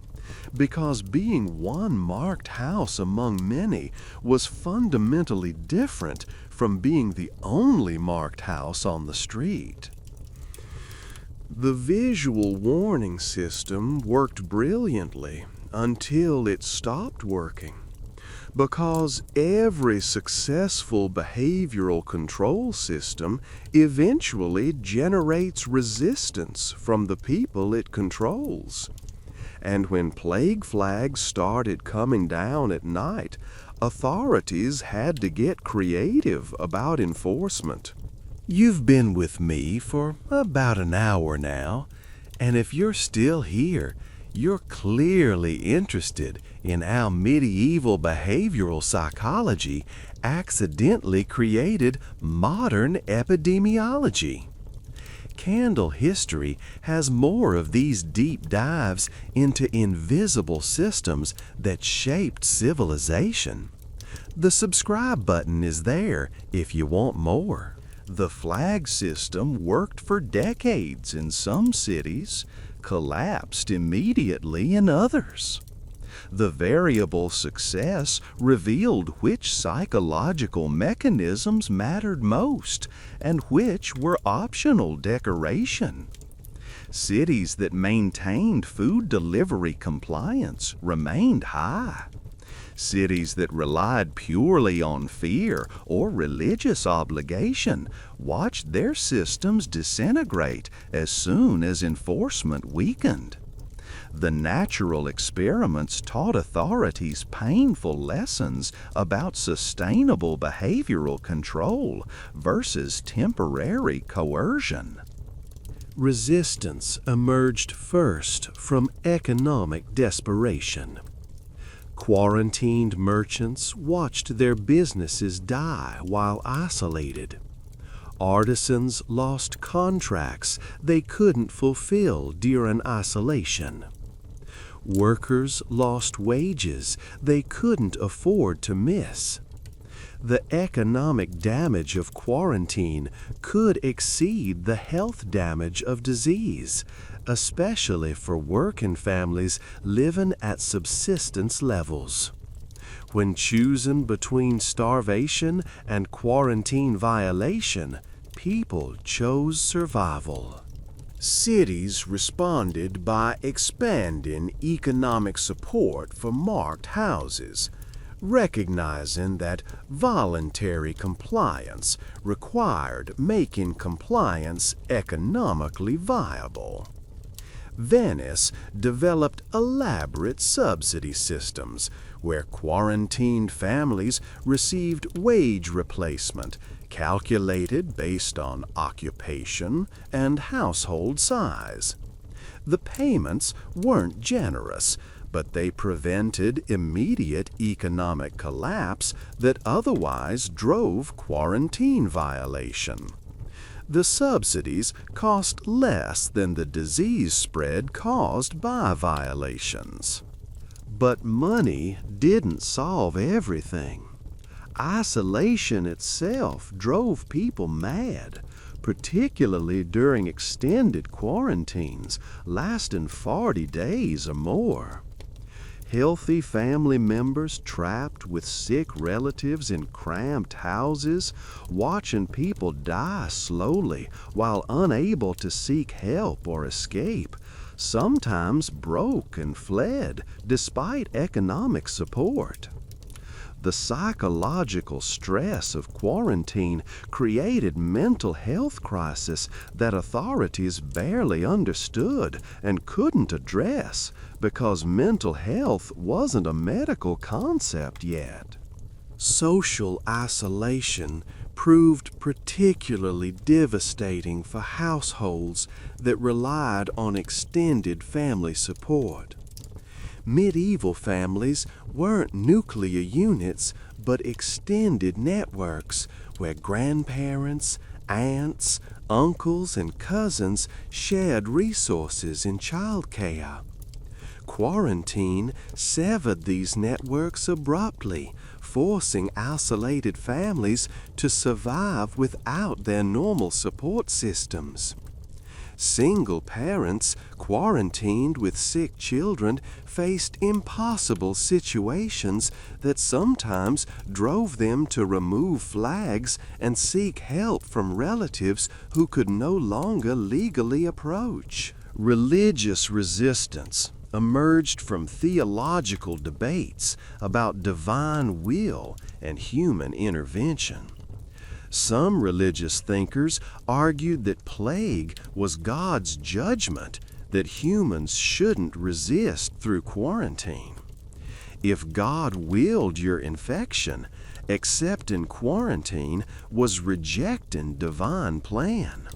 because being one marked house among many was fundamentally different from being the only marked house on the street. The visual warning system worked brilliantly until it stopped working, because every successful behavioral control system eventually generates resistance from the people it controls. And when plague flags started coming down at night, authorities had to get creative about enforcement. You've been with me for about an hour now, and if you're still here, you're clearly interested in how medieval behavioral psychology accidentally created modern epidemiology. Candle history has more of these deep dives into invisible systems that shaped civilization. The subscribe button is there if you want more. The flag system worked for decades in some cities, collapsed immediately in others. The variable success revealed which psychological mechanisms mattered most and which were optional decoration. Cities that maintained food delivery compliance remained high. Cities that relied purely on fear or religious obligation watched their systems disintegrate as soon as enforcement weakened. The natural experiments taught authorities painful lessons about sustainable behavioral control versus temporary coercion. Resistance emerged first from economic desperation. Quarantined merchants watched their businesses die while isolated. Artisans lost contracts they couldn't fulfill during isolation. Workers lost wages they couldn't afford to miss. The economic damage of quarantine could exceed the health damage of disease, especially for working families living at subsistence levels. When choosing between starvation and quarantine violation, people chose survival. Cities responded by expanding economic support for marked houses, recognizing that voluntary compliance required making compliance economically viable. Venice developed elaborate subsidy systems where quarantined families received wage replacement calculated based on occupation and household size. The payments weren't generous, but they prevented immediate economic collapse that otherwise drove quarantine violation. The subsidies cost less than the disease spread caused by violations. But money didn't solve everything. Isolation itself drove people mad, particularly during extended quarantines lasting 40 days or more. Healthy family members trapped with sick relatives in cramped houses, watching people die slowly while unable to seek help or escape, sometimes broke and fled despite economic support. The psychological stress of quarantine created mental health crisis that authorities barely understood and couldn't address because mental health wasn't a medical concept yet. Social isolation proved particularly devastating for households that relied on extended family support. Medieval families weren't nuclear units, but extended networks where grandparents, aunts, uncles, and cousins shared resources in childcare. Quarantine severed these networks abruptly, forcing isolated families to survive without their normal support systems. Single parents quarantined with sick children faced impossible situations that sometimes drove them to remove flags and seek help from relatives who could no longer legally approach. Religious resistance emerged from theological debates about divine will and human intervention. Some religious thinkers argued that plague was God's judgment, that humans shouldn't resist through quarantine. If God willed your infection, accepting quarantine was rejecting divine plan.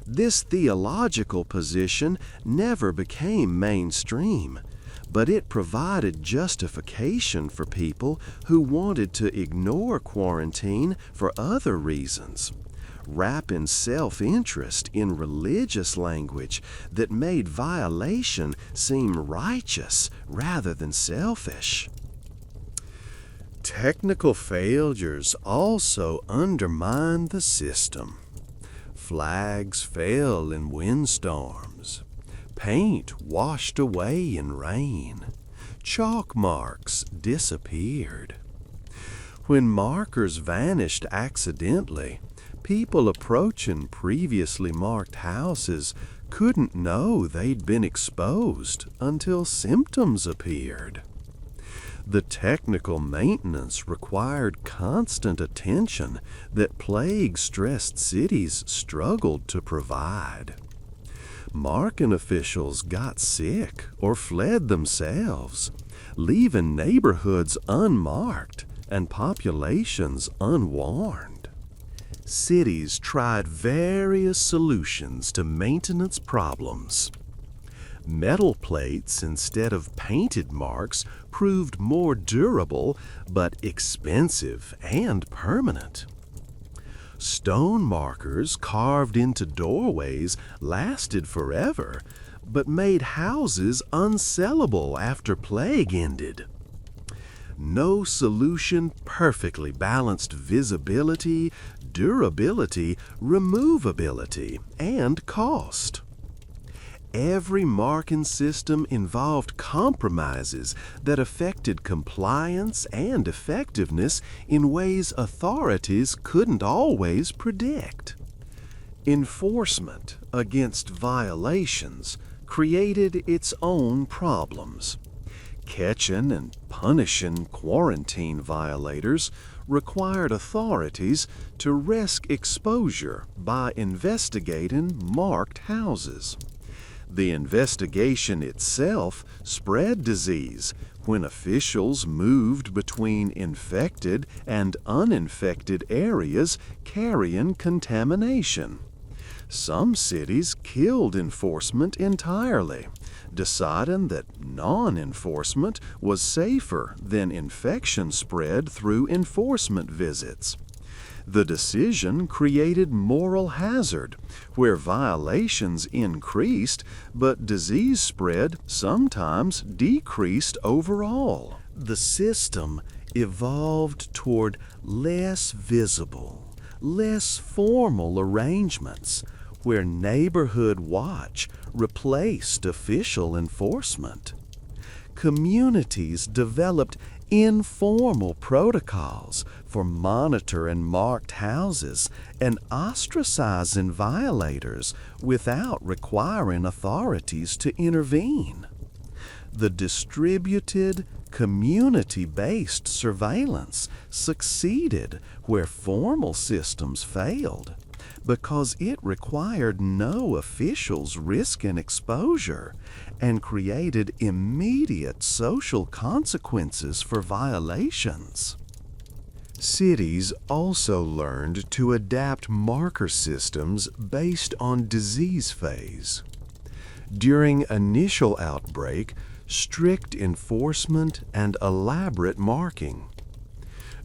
This theological position never became mainstream, but it provided justification for people who wanted to ignore quarantine for other reasons, wrapping self-interest in religious language that made violation seem righteous rather than selfish. Technical failures also undermined the system. Flags fell in windstorms. Paint washed away in rain. Chalk marks disappeared. When markers vanished accidentally, people approaching previously marked houses couldn't know they'd been exposed until symptoms appeared. The technical maintenance required constant attention that plague-stressed cities struggled to provide. Marking officials got sick or fled themselves, leaving neighborhoods unmarked and populations unwarned. Cities tried various solutions to maintenance problems. Metal plates instead of painted marks proved more durable but expensive and permanent. Stone markers carved into doorways lasted forever, but made houses unsellable after plague ended. No solution perfectly balanced visibility, durability, removability, and cost. Every marking system involved compromises that affected compliance and effectiveness in ways authorities couldn't always predict. Enforcement against violations created its own problems. Catching and punishing quarantine violators required authorities to risk exposure by investigating marked houses. The investigation itself spread disease when officials moved between infected and uninfected areas carrying contamination. Some cities killed enforcement entirely, deciding that non-enforcement was safer than infection spread through enforcement visits. The decision created moral hazard, where violations increased, but disease spread sometimes decreased overall. The system evolved toward less visible, less formal arrangements, where neighborhood watch replaced official enforcement. Communities developed informal protocols for monitoring marked houses and ostracizing violators without requiring authorities to intervene. The distributed, community-based surveillance succeeded where formal systems failed, because it required no officials risking exposure and created immediate social consequences for violations. Cities also learned to adapt marker systems based on disease phase. During initial outbreak, strict enforcement and elaborate marking.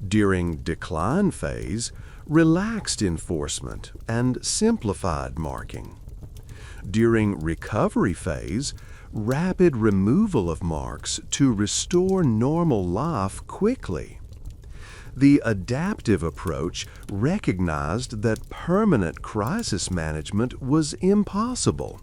During decline phase, relaxed enforcement and simplified marking. During recovery phase, rapid removal of marks to restore normal life quickly. The adaptive approach recognized that permanent crisis management was impossible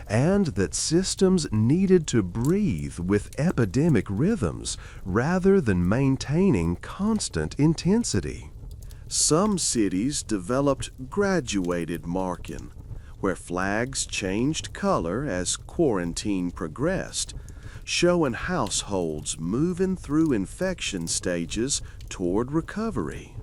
and that systems needed to breathe with epidemic rhythms rather than maintaining constant intensity. Some cities developed graduated marking, where flags changed color as quarantine progressed, showing households moving through infection stages toward recovery.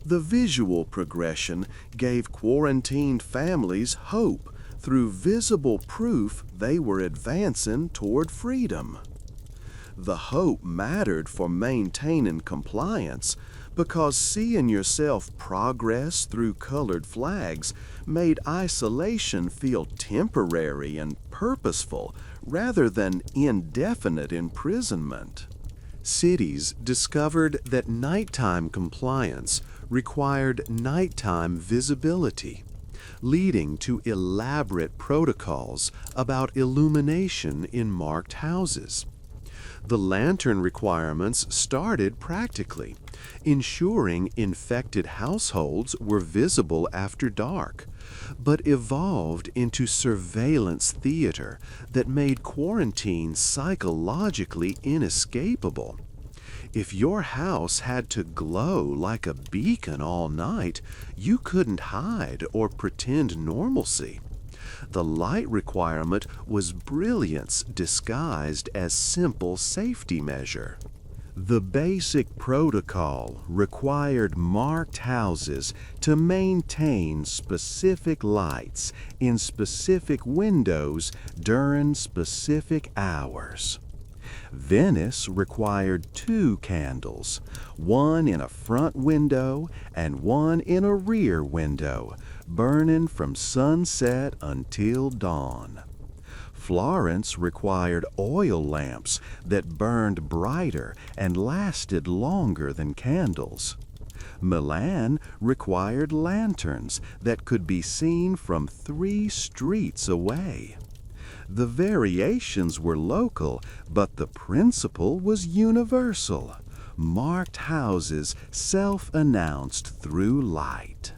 The visual progression gave quarantined families hope through visible proof they were advancing toward freedom. The hope mattered for maintaining compliance because seeing yourself progress through colored flags made isolation feel temporary and purposeful rather than indefinite imprisonment. Cities discovered that nighttime compliance required nighttime visibility, leading to elaborate protocols about illumination in marked houses. The lantern requirements started practically, ensuring infected households were visible after dark, but evolved into surveillance theater that made quarantine psychologically inescapable. If your house had to glow like a beacon all night, you couldn't hide or pretend normalcy. The light requirement was brilliance disguised as simple safety measure. The basic protocol required marked houses to maintain specific lights in specific windows during specific hours. Venice required 2 candles, one in a front window and one in a rear window, burning from sunset until dawn. Florence required oil lamps that burned brighter and lasted longer than candles. Milan required lanterns that could be seen from 3 streets away. The variations were local, but the principle was universal. Marked houses self-announced through light.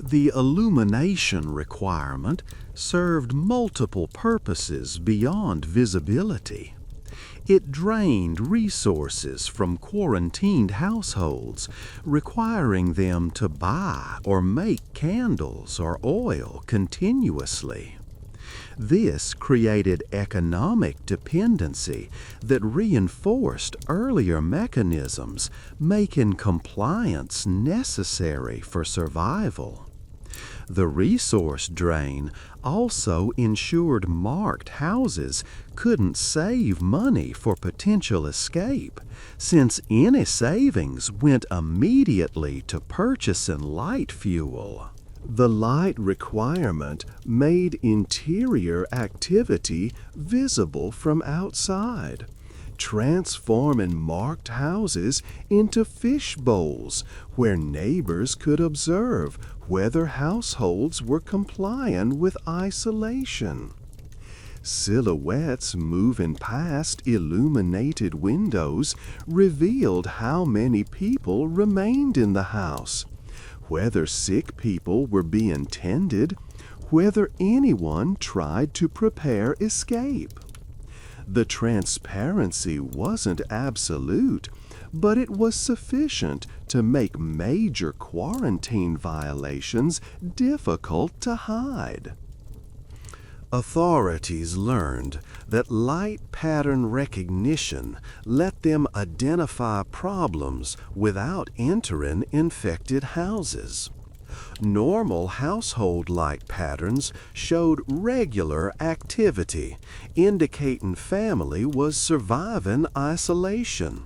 The illumination requirement served multiple purposes beyond visibility. It drained resources from quarantined households, requiring them to buy or make candles or oil continuously. This created economic dependency that reinforced earlier mechanisms, making compliance necessary for survival. The resource drain also ensured marked houses couldn't save money for potential escape, since any savings went immediately to purchasing light fuel. The light requirement made interior activity visible from outside, transforming marked houses into fish bowls where neighbors could observe whether households were complying with isolation. Silhouettes moving past illuminated windows revealed how many people remained in the house, whether sick people were being tended, whether anyone tried to prepare escape. The transparency wasn't absolute, but it was sufficient to make major quarantine violations difficult to hide. Authorities learned that light pattern recognition let them identify problems without entering infected houses. Normal household light patterns showed regular activity, indicating family was surviving isolation.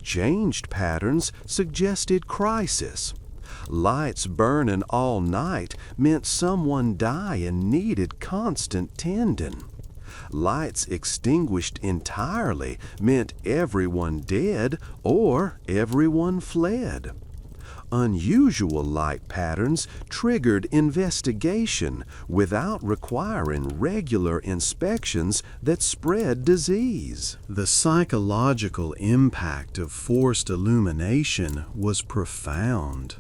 Changed patterns suggested crisis. Lights burning all night meant someone dying needed constant tending. Lights extinguished entirely meant everyone dead or everyone fled. Unusual light patterns triggered investigation without requiring regular inspections that spread disease. The psychological impact of forced illumination was profound.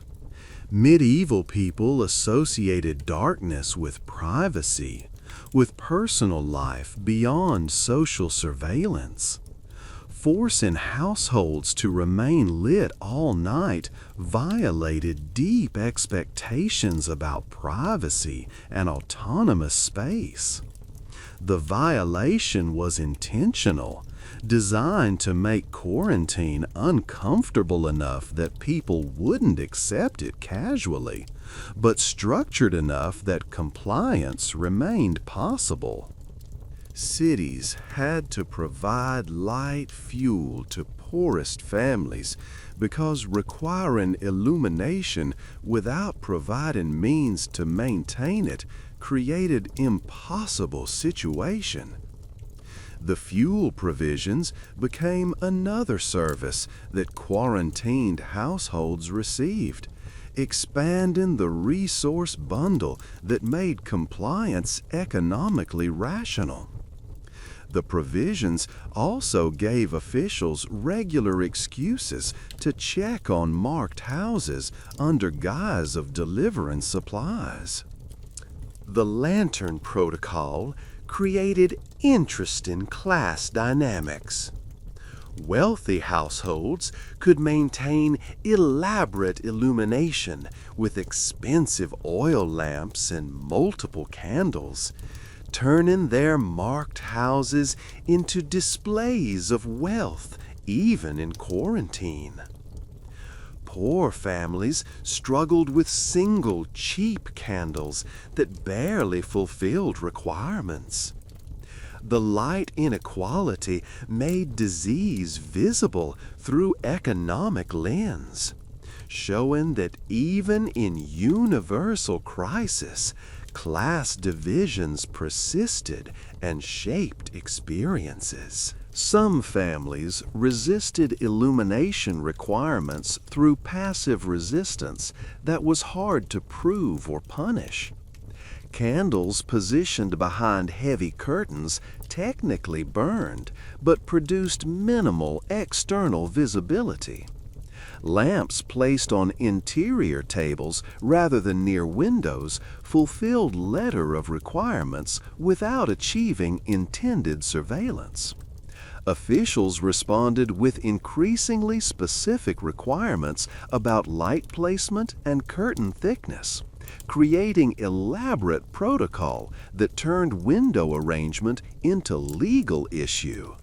Medieval people associated darkness with privacy, with personal life beyond social surveillance. Forcing households to remain lit all night violated deep expectations about privacy and autonomous space. The violation was intentional, designed to make quarantine uncomfortable enough that people wouldn't accept it casually, but structured enough that compliance remained possible. Cities had to provide light fuel to poorest families because requiring illumination without providing means to maintain it created impossible situation. The fuel provisions became another service that quarantined households received, expanding the resource bundle that made compliance economically rational. The provisions also gave officials regular excuses to check on marked houses under guise of delivering supplies. The Lantern Protocol created interesting class dynamics. Wealthy households could maintain elaborate illumination with expensive oil lamps and multiple candles, turning their marked houses into displays of wealth even in quarantine. Poor families struggled with single, cheap candles that barely fulfilled requirements. The light inequality made disease visible through economic lens, showing that even in universal crisis, class divisions persisted and shaped experiences. Some families resisted illumination requirements through passive resistance that was hard to prove or punish. Candles positioned behind heavy curtains technically burned, but produced minimal external visibility. Lamps placed on interior tables rather than near windows fulfilled letter of requirements without achieving intended surveillance. Officials responded with increasingly specific requirements about light placement and curtain thickness, creating elaborate protocol that turned window arrangement into legal issue.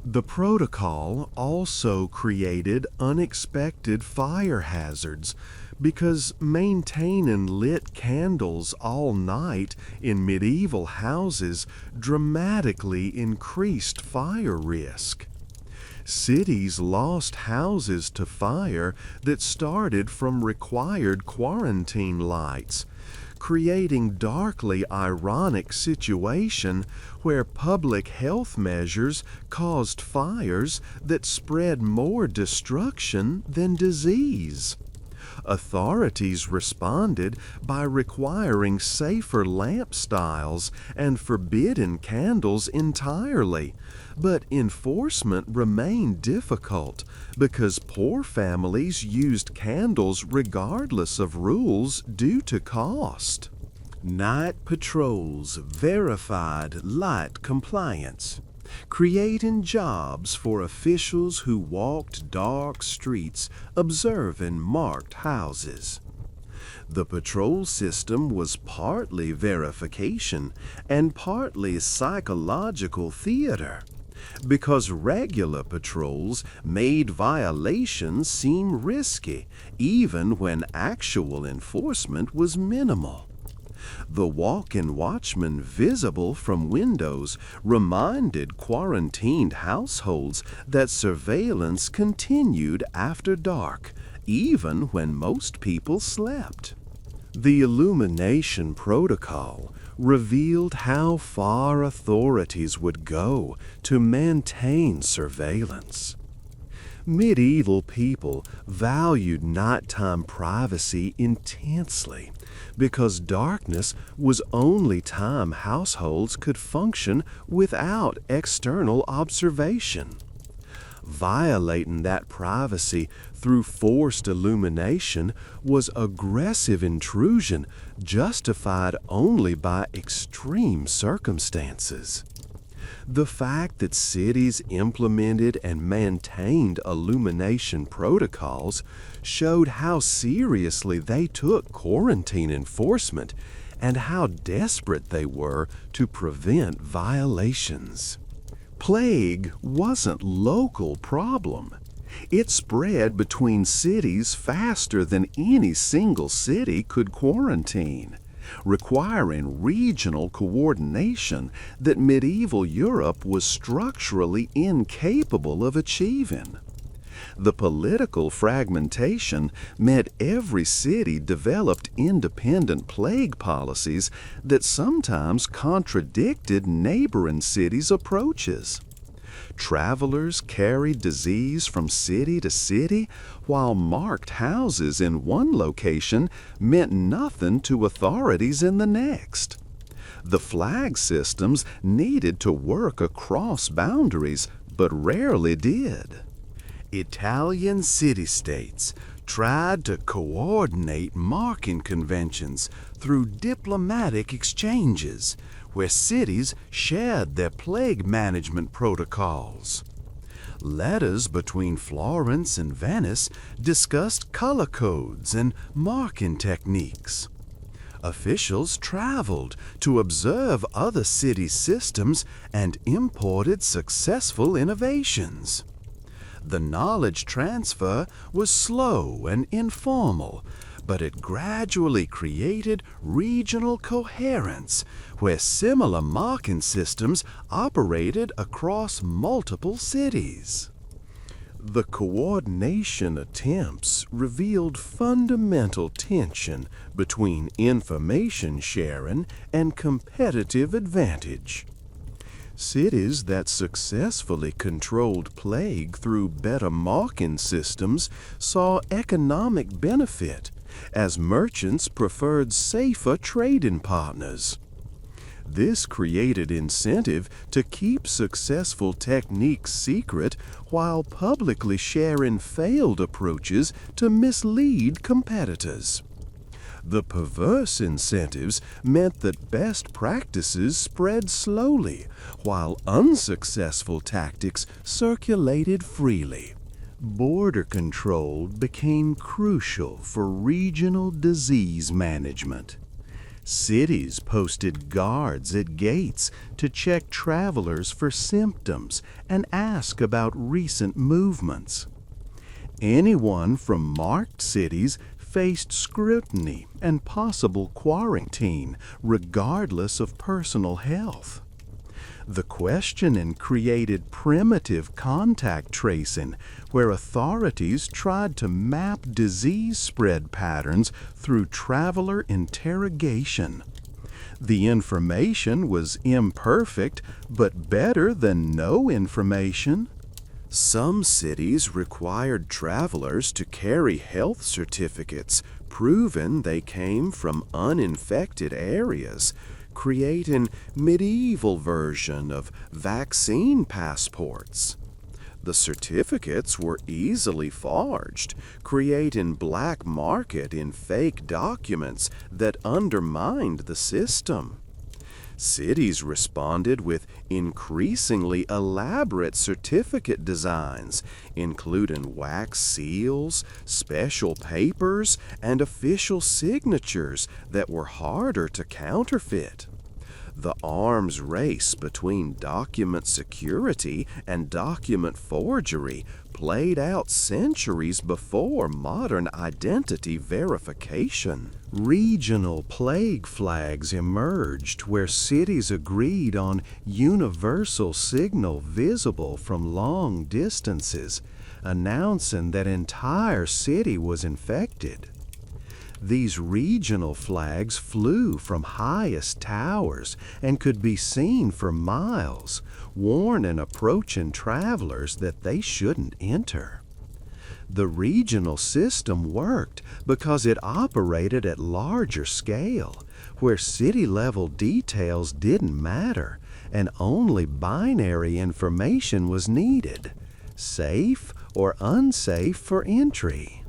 The protocol also created unexpected fire hazards because maintaining lit candles all night in medieval houses dramatically increased fire risk. Cities lost houses to fire that started from required quarantine lights, creating darkly ironic situation where public health measures caused fires that spread more destruction than disease. Authorities responded by requiring safer lamp styles and forbidding candles entirely, but enforcement remained difficult because poor families used candles regardless of rules due to cost. Night patrols verified light compliance, creating jobs for officials who walked dark streets observing marked houses. The patrol system was partly verification and partly psychological theater, because regular patrols made violations seem risky even when actual enforcement was minimal. The walk-in watchman visible from windows reminded quarantined households that surveillance continued after dark, even when most people slept. The illumination protocol revealed how far authorities would go to maintain surveillance. Medieval people valued nighttime privacy intensely because darkness was only time households could function without external observation. Violating that privacy through forced illumination was aggressive intrusion justified only by extreme circumstances. The fact that cities implemented and maintained illumination protocols showed how seriously they took quarantine enforcement and how desperate they were to prevent violations. Plague wasn't a local problem. It spread between cities faster than any single city could quarantine, requiring regional coordination that medieval Europe was structurally incapable of achieving. The political fragmentation meant every city developed independent plague policies that sometimes contradicted neighboring cities' approaches. Travelers carried disease from city to city, while marked houses in one location meant nothing to authorities in the next. The flag systems needed to work across boundaries, but rarely did. Italian city-states tried to coordinate marking conventions through diplomatic exchanges, where cities shared their plague management protocols. Letters between Florence and Venice discussed color codes and marking techniques. Officials traveled to observe other city systems and imported successful innovations. The knowledge transfer was slow and informal, but it gradually created regional coherence where similar marking systems operated across multiple cities. The coordination attempts revealed fundamental tension between information sharing and competitive advantage. Cities that successfully controlled plague through better marking systems saw economic benefit, as merchants preferred safer trading partners. This created incentive to keep successful techniques secret while publicly sharing failed approaches to mislead competitors. The perverse incentives meant that best practices spread slowly, while unsuccessful tactics circulated freely. Border control became crucial for regional disease management. Cities posted guards at gates to check travelers for symptoms and ask about recent movements. Anyone from marked cities faced scrutiny and possible quarantine regardless of personal health. The questioning created primitive contact tracing, where authorities tried to map disease spread patterns through traveler interrogation. The information was imperfect, but better than no information. Some cities required travelers to carry health certificates proving they came from uninfected areas, creating medieval version of vaccine passports. The certificates were easily forged, creating black market in fake documents that undermined the system. Cities responded with increasingly elaborate certificate designs, including wax seals, special papers, and official signatures that were harder to counterfeit. The arms race between document security and document forgery played out centuries before modern identity verification. Regional plague flags emerged where cities agreed on universal signal visible from long distances, announcing that entire city was infected. These regional flags flew from highest towers and could be seen for miles, warning approaching travelers that they shouldn't enter. The regional system worked because it operated at larger scale, where city-level details didn't matter and only binary information was needed, safe or unsafe for entry.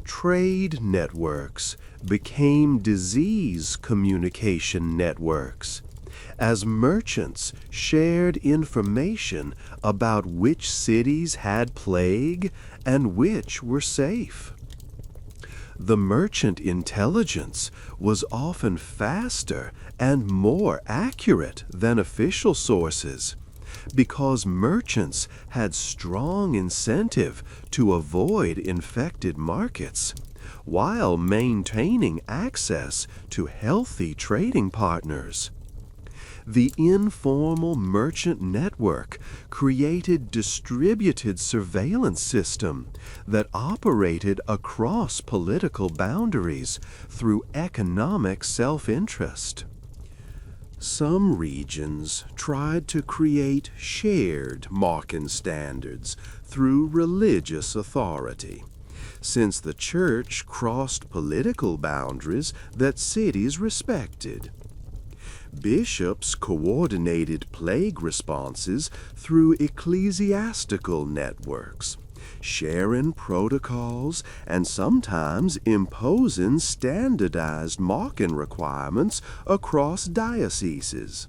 Trade networks became disease communication networks, as merchants shared information about which cities had plague and which were safe. The merchant intelligence was often faster and more accurate than official sources, because merchants had strong incentive to avoid infected markets while maintaining access to healthy trading partners. The informal merchant network created distributed surveillance system that operated across political boundaries through economic self-interest. Some regions tried to create shared marking standards through religious authority, since the church crossed political boundaries that cities respected. Bishops coordinated plague responses through ecclesiastical networks, sharing protocols and sometimes imposing standardized marking requirements across dioceses.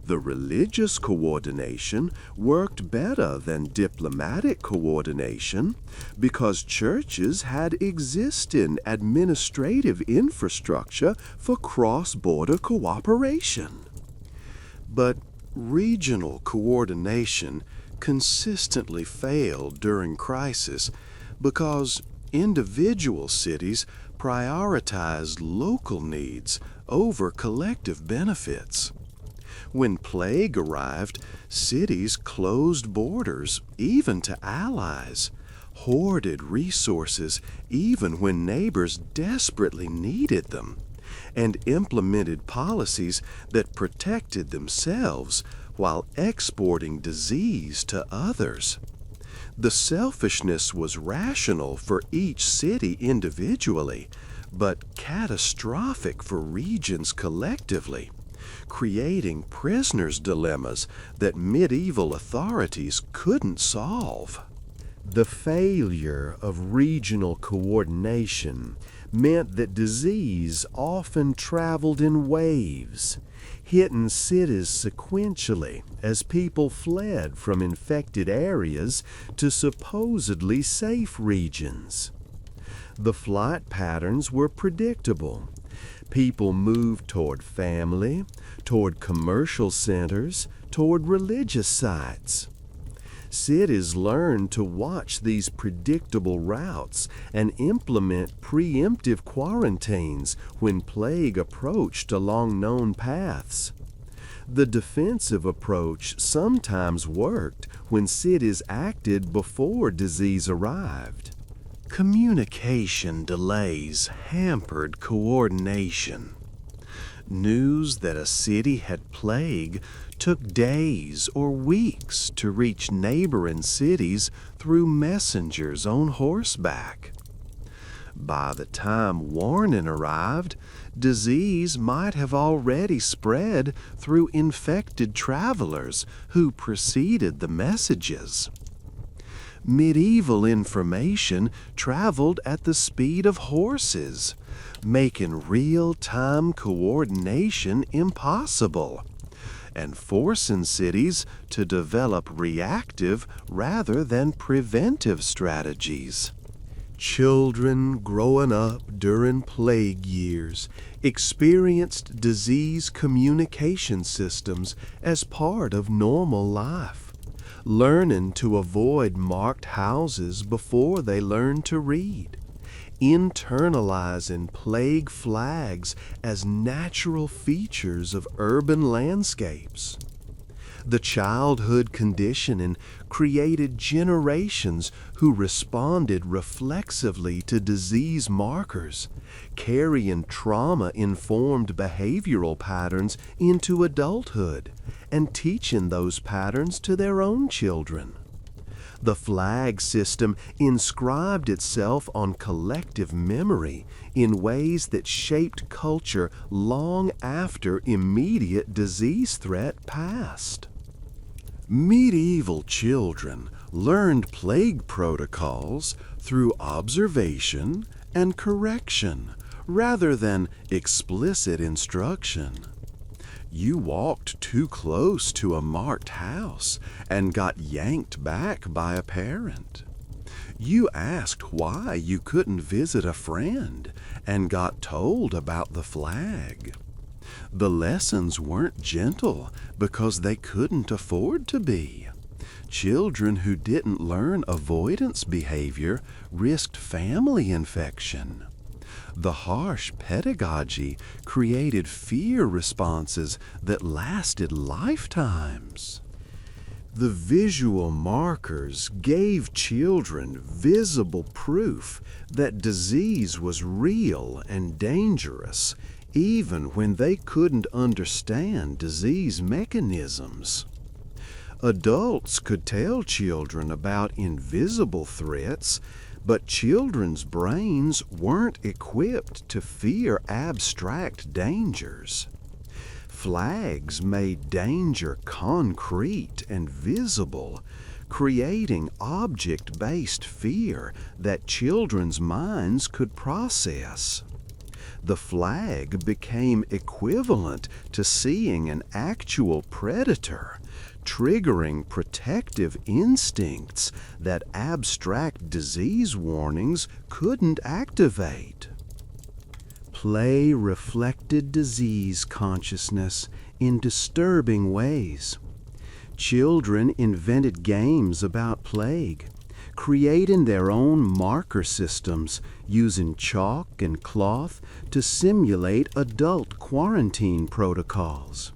The religious coordination worked better than diplomatic coordination because churches had existing administrative infrastructure for cross-border cooperation. But regional coordination consistently failed during crisis because individual cities prioritized local needs over collective benefits. When plague arrived, cities closed borders, even to allies, hoarded resources even when neighbors desperately needed them, and implemented policies that protected themselves while exporting disease to others. The selfishness was rational for each city individually, but catastrophic for regions collectively, creating prisoners' dilemmas that medieval authorities couldn't solve. The failure of regional coordination meant that disease often traveled in waves, hitting cities sequentially as people fled from infected areas to supposedly safe regions. The flight patterns were predictable. People moved toward family, toward commercial centers, toward religious sites. Cities learned to watch these predictable routes and implement preemptive quarantines when plague approached along known paths. The defensive approach sometimes worked when cities acted before disease arrived. Communication delays hampered coordination. News that a city had plague took days or weeks to reach neighboring cities through messengers on horseback. By the time warning arrived, disease might have already spread through infected travelers who preceded the messages. Medieval information traveled at the speed of horses, making real-time coordination impossible, and forcing cities to develop reactive rather than preventive strategies. Children growing up during plague years experienced disease communication systems as part of normal life, learning to avoid marked houses before they learned to read, internalizing plague flags as natural features of urban landscapes. The childhood conditioning created generations who responded reflexively to disease markers, carrying trauma-informed behavioral patterns into adulthood and teaching those patterns to their own children. The flag system inscribed itself on collective memory in ways that shaped culture long after immediate disease threat passed. Medieval children learned plague protocols through observation and correction rather than explicit instruction. You walked too close to a marked house and got yanked back by a parent. You asked why you couldn't visit a friend and got told about the flag. The lessons weren't gentle because they couldn't afford to be. Children who didn't learn avoidance behavior risked family infection. The harsh pedagogy created fear responses that lasted lifetimes. The visual markers gave children visible proof that disease was real and dangerous, even when they couldn't understand disease mechanisms. Adults could tell children about invisible threats, but children's brains weren't equipped to fear abstract dangers. Flags made danger concrete and visible, creating object-based fear that children's minds could process. The flag became equivalent to seeing an actual predator, triggering protective instincts that abstract disease warnings couldn't activate. Play reflected disease consciousness in disturbing ways. Children invented games about plague, creating their own marker systems using chalk and cloth to simulate adult quarantine protocols.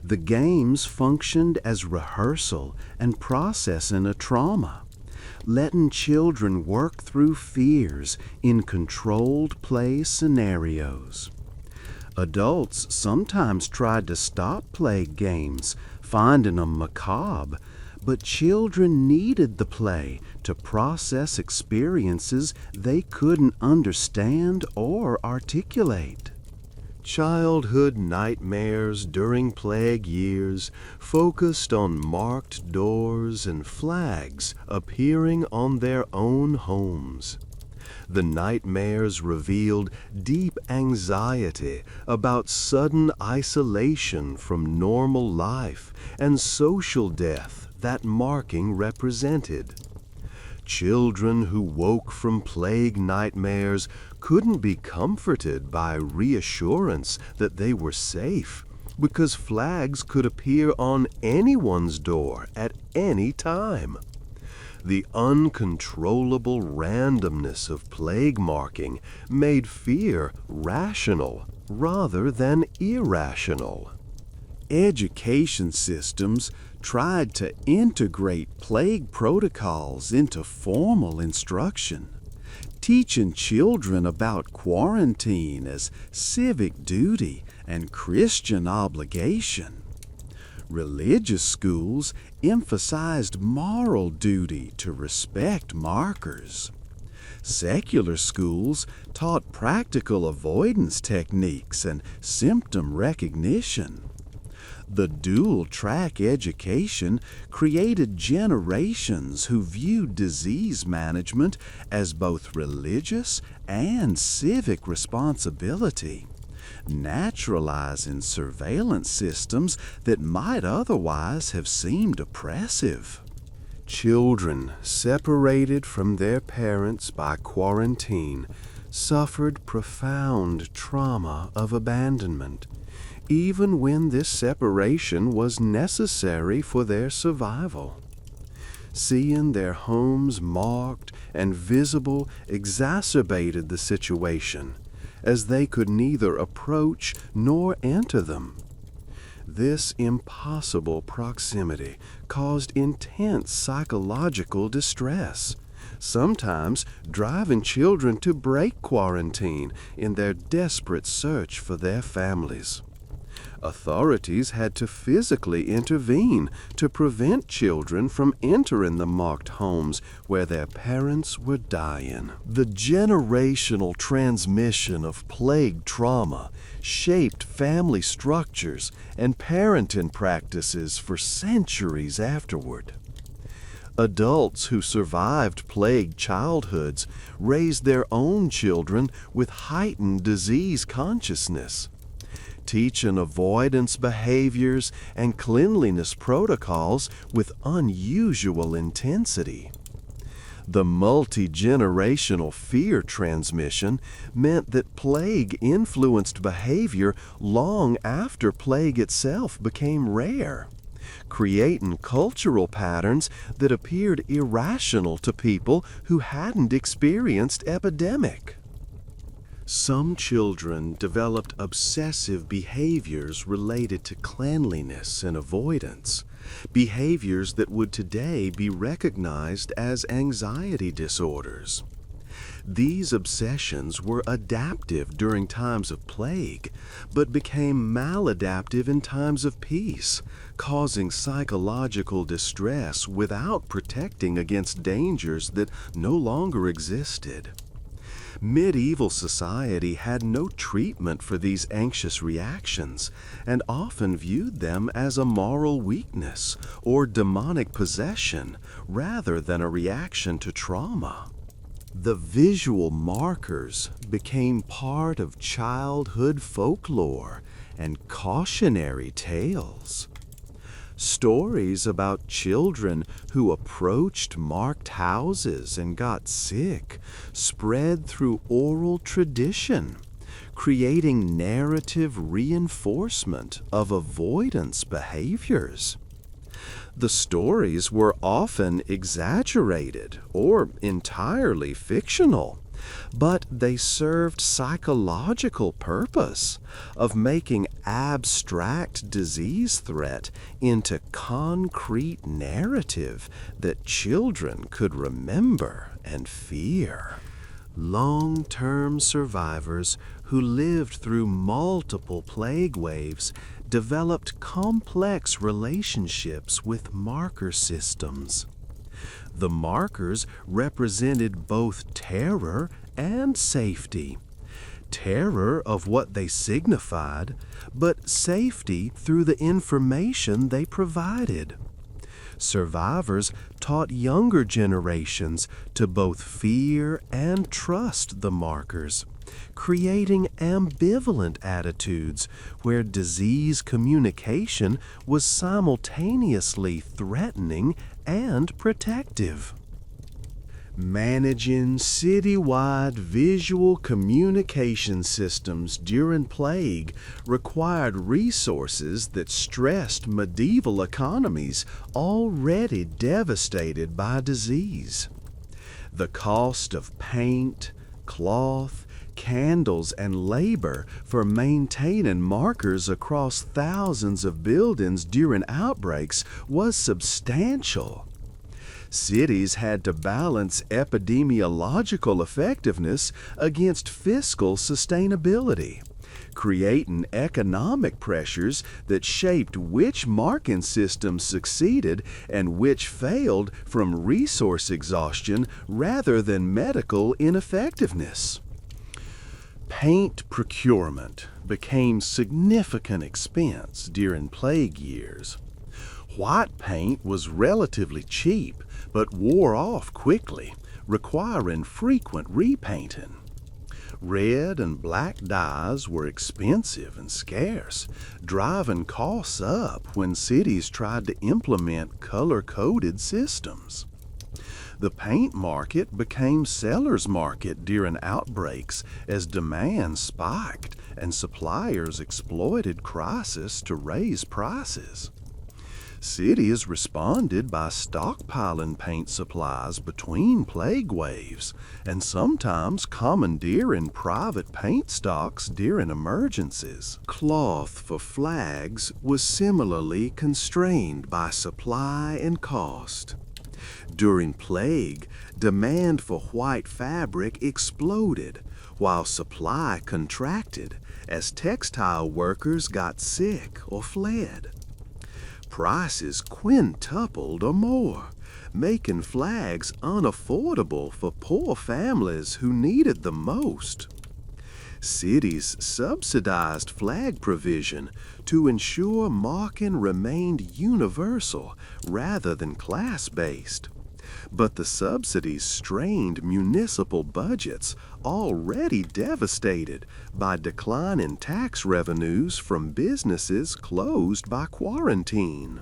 The games functioned as rehearsal and processing a trauma, letting children work through fears in controlled play scenarios. Adults sometimes tried to stop plague games, finding them macabre, but children needed the play to process experiences they couldn't understand or articulate. Childhood nightmares during plague years focused on marked doors and flags appearing on their own homes. The nightmares revealed deep anxiety about sudden isolation from normal life and social death that marking represented. Children who woke from plague nightmares couldn't be comforted by reassurance that they were safe because flags could appear on anyone's door at any time. The uncontrollable randomness of plague marking made fear rational rather than irrational. Education systems tried to integrate plague protocols into formal instruction, teaching children about quarantine as civic duty and Christian obligation. Religious schools emphasized moral duty to respect markers. Secular schools taught practical avoidance techniques and symptom recognition. The dual-track education created generations who viewed disease management as both religious and civic responsibility, naturalizing surveillance systems that might otherwise have seemed oppressive. Children separated from their parents by quarantine suffered profound trauma of abandonment, even when this separation was necessary for their survival. Seeing their homes marked and visible exacerbated the situation, as they could neither approach nor enter them. This impossible proximity caused intense psychological distress, sometimes driving children to break quarantine in their desperate search for their families. Authorities had to physically intervene to prevent children from entering the marked homes where their parents were dying. The generational transmission of plague trauma shaped family structures and parenting practices for centuries afterward. Adults who survived plague childhoods raised their own children with heightened disease consciousness, teaching avoidance behaviors and cleanliness protocols with unusual intensity. The multi-generational fear transmission meant that plague influenced behavior long after plague itself became rare, creating cultural patterns that appeared irrational to people who hadn't experienced epidemic. Some children developed obsessive behaviors related to cleanliness and avoidance, behaviors that would today be recognized as anxiety disorders. These obsessions were adaptive during times of plague, but became maladaptive in times of peace, causing psychological distress without protecting against dangers that no longer existed. Medieval society had no treatment for these anxious reactions and often viewed them as a moral weakness or demonic possession rather than a reaction to trauma. The visual markers became part of childhood folklore and cautionary tales. Stories about children who approached marked houses and got sick spread through oral tradition, creating narrative reinforcement of avoidance behaviors. The stories were often exaggerated or entirely fictional, but they served psychological purpose of making abstract disease threat into concrete narrative that children could remember and fear. Long-term survivors who lived through multiple plague waves developed complex relationships with marker systems. The markers represented both terror and safety. Terror of what they signified, but safety through the information they provided. Survivors taught younger generations to both fear and trust the markers, creating ambivalent attitudes where disease communication was simultaneously threatening and protective. Managing citywide visual communication systems during plague required resources that stressed medieval economies already devastated by disease. The cost of paint, cloth, candles, and labor for maintaining markers across thousands of buildings during outbreaks was substantial. Cities had to balance epidemiological effectiveness against fiscal sustainability, creating economic pressures that shaped which marking systems succeeded and which failed from resource exhaustion rather than medical ineffectiveness. Paint procurement became significant expense during plague years. White paint was relatively cheap, but wore off quickly, requiring frequent repainting. Red and black dyes were expensive and scarce, driving costs up when cities tried to implement color-coded systems. The paint market became seller's market during outbreaks as demand spiked and suppliers exploited crisis to raise prices. Cities responded by stockpiling paint supplies between plague waves and sometimes commandeering private paint stocks during emergencies. Cloth for flags was similarly constrained by supply and cost. During plague, demand for white fabric exploded, while supply contracted as textile workers got sick or fled. Prices quintupled or more, making flags unaffordable for poor families who needed them most. Cities subsidized flag provision to ensure marking remained universal rather than class-based. But the subsidies strained municipal budgets already devastated by declining tax revenues from businesses closed by quarantine.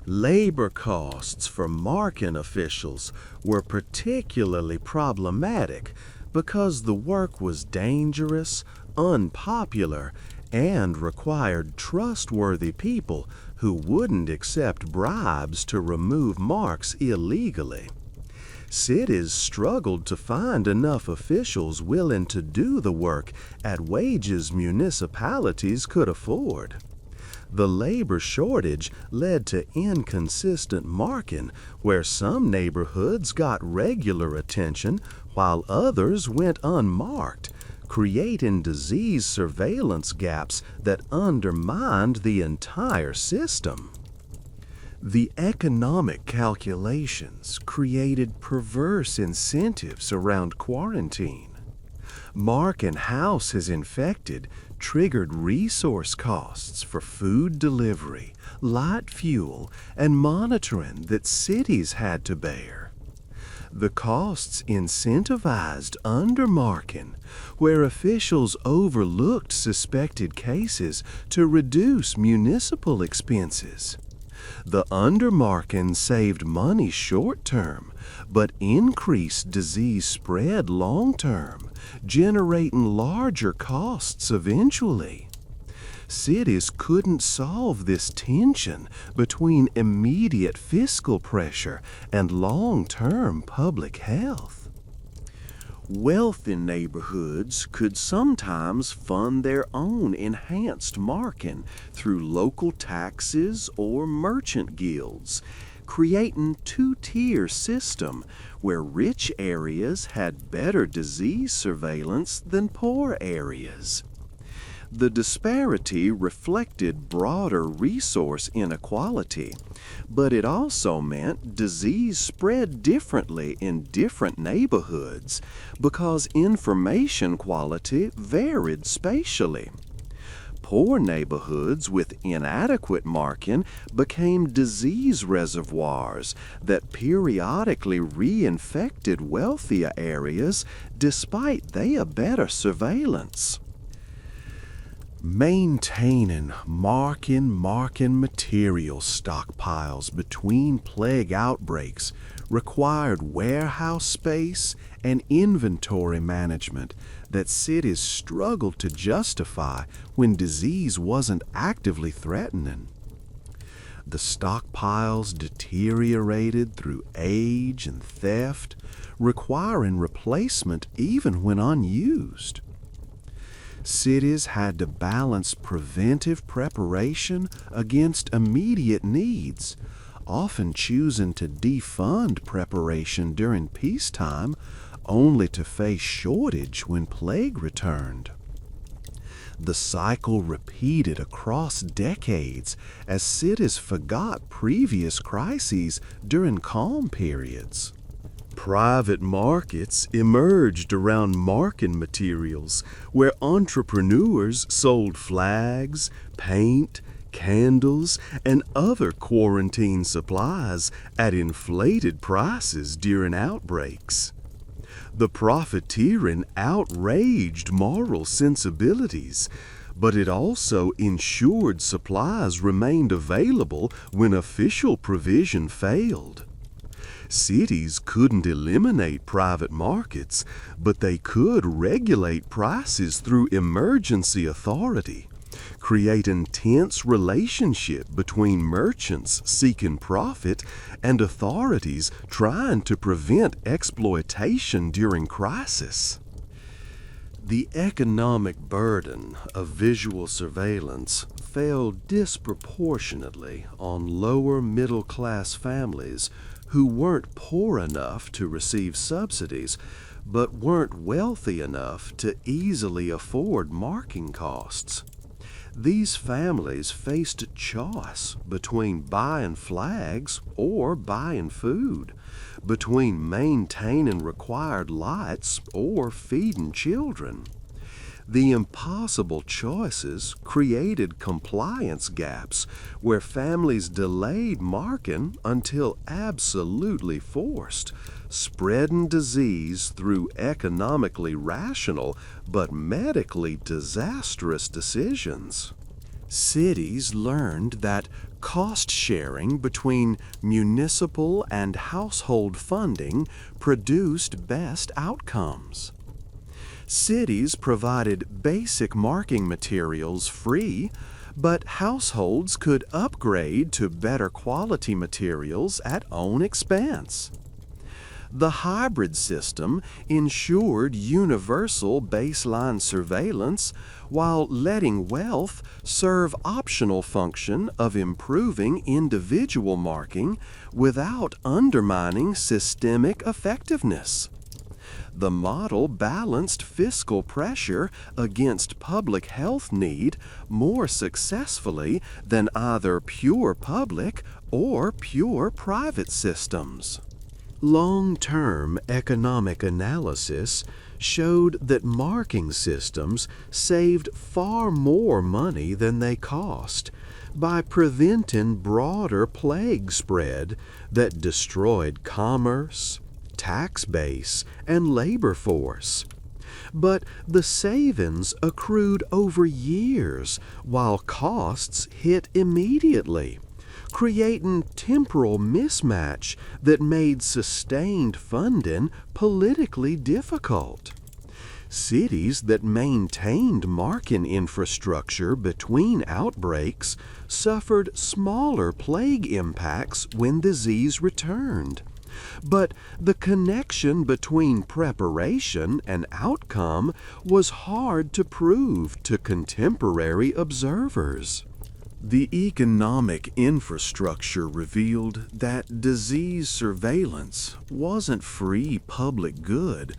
Labor costs for marking officials were particularly problematic because the work was dangerous, unpopular, and required trustworthy people who wouldn't accept bribes to remove marks illegally. Cities struggled to find enough officials willing to do the work at wages municipalities could afford. The labor shortage led to inconsistent marking, where some neighborhoods got regular attention while others went unmarked, creating disease surveillance gaps that undermined the entire system. The economic calculations created perverse incentives around quarantine. Marking houses infected triggered resource costs for food delivery, light fuel, and monitoring that cities had to bear. The costs incentivized undermarking, where officials overlooked suspected cases to reduce municipal expenses. The undermarking saved money short-term, but increased disease spread long-term, generating larger costs eventually. Cities couldn't solve this tension between immediate fiscal pressure and long-term public health. Wealthy neighborhoods could sometimes fund their own enhanced marking through local taxes or merchant guilds, creating two-tier system where rich areas had better disease surveillance than poor areas. The disparity reflected broader resource inequality, but it also meant disease spread differently in different neighborhoods because information quality varied spatially. Poor neighborhoods with inadequate marking became disease reservoirs that periodically reinfected wealthier areas despite their better surveillance. Maintaining marking material stockpiles between plague outbreaks required warehouse space and inventory management that cities struggled to justify when disease wasn't actively threatening. The stockpiles deteriorated through age and theft, requiring replacement even when unused. Cities had to balance preventive preparation against immediate needs, often choosing to defund preparation during peacetime only to face shortage when plague returned. The cycle repeated across decades as cities forgot previous crises during calm periods. Private markets emerged around marking materials where entrepreneurs sold flags, paint, candles, and other quarantine supplies at inflated prices during outbreaks. The profiteering outraged moral sensibilities, but it also ensured supplies remained available when official provision failed. Cities couldn't eliminate private markets, but they could regulate prices through emergency authority, create intense relationship between merchants seeking profit and authorities trying to prevent exploitation during crisis. The economic burden of visual surveillance fell disproportionately on lower middle-class families who weren't poor enough to receive subsidies, but weren't wealthy enough to easily afford marking costs. These families faced a choice between buying flags or buying food, between maintaining required lights or feeding children. The impossible choices created compliance gaps where families delayed marking until absolutely forced, spreading disease through economically rational but medically disastrous decisions. Cities learned that cost sharing between municipal and household funding produced best outcomes. Cities provided basic marking materials free, but households could upgrade to better quality materials at own expense. The hybrid system ensured universal baseline surveillance while letting wealth serve optional function of improving individual marking without undermining systemic effectiveness. The model balanced fiscal pressure against public health need more successfully than either pure public or pure private systems. Long-term economic analysis showed that marking systems saved far more money than they cost by preventing broader plague spread that destroyed commerce, tax base, and labor force. But the savings accrued over years while costs hit immediately, creating temporal mismatch that made sustained funding politically difficult. Cities that maintained marking infrastructure between outbreaks suffered smaller plague impacts when disease returned. But the connection between preparation and outcome was hard to prove to contemporary observers. The economic infrastructure revealed that disease surveillance wasn't free public good,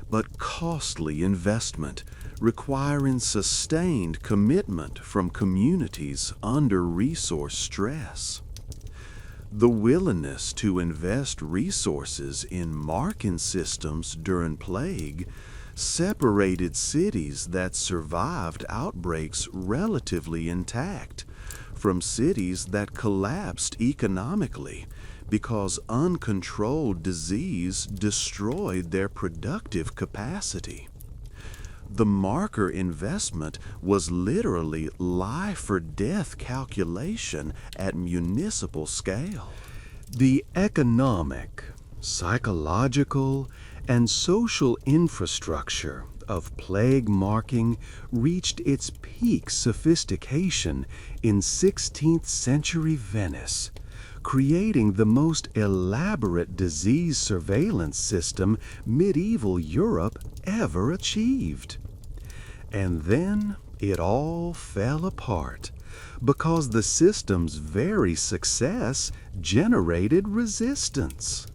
but costly investment, requiring sustained commitment from communities under resource stress. The willingness to invest resources in marking systems during plague separated cities that survived outbreaks relatively intact from cities that collapsed economically because uncontrolled disease destroyed their productive capacity. The marker investment was literally life-or-death calculation at municipal scale. The economic, psychological, and social infrastructure of plague marking reached its peak sophistication in 16th century Venice, creating the most elaborate disease surveillance system medieval Europe ever achieved. And then it all fell apart because the system's very success generated resistance.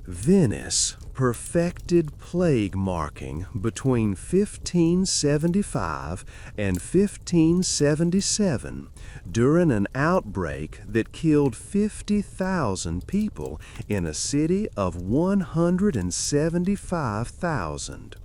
Venice perfected plague marking between 1575 and 1577 during an outbreak that killed 50,000 people in a city of 175,000.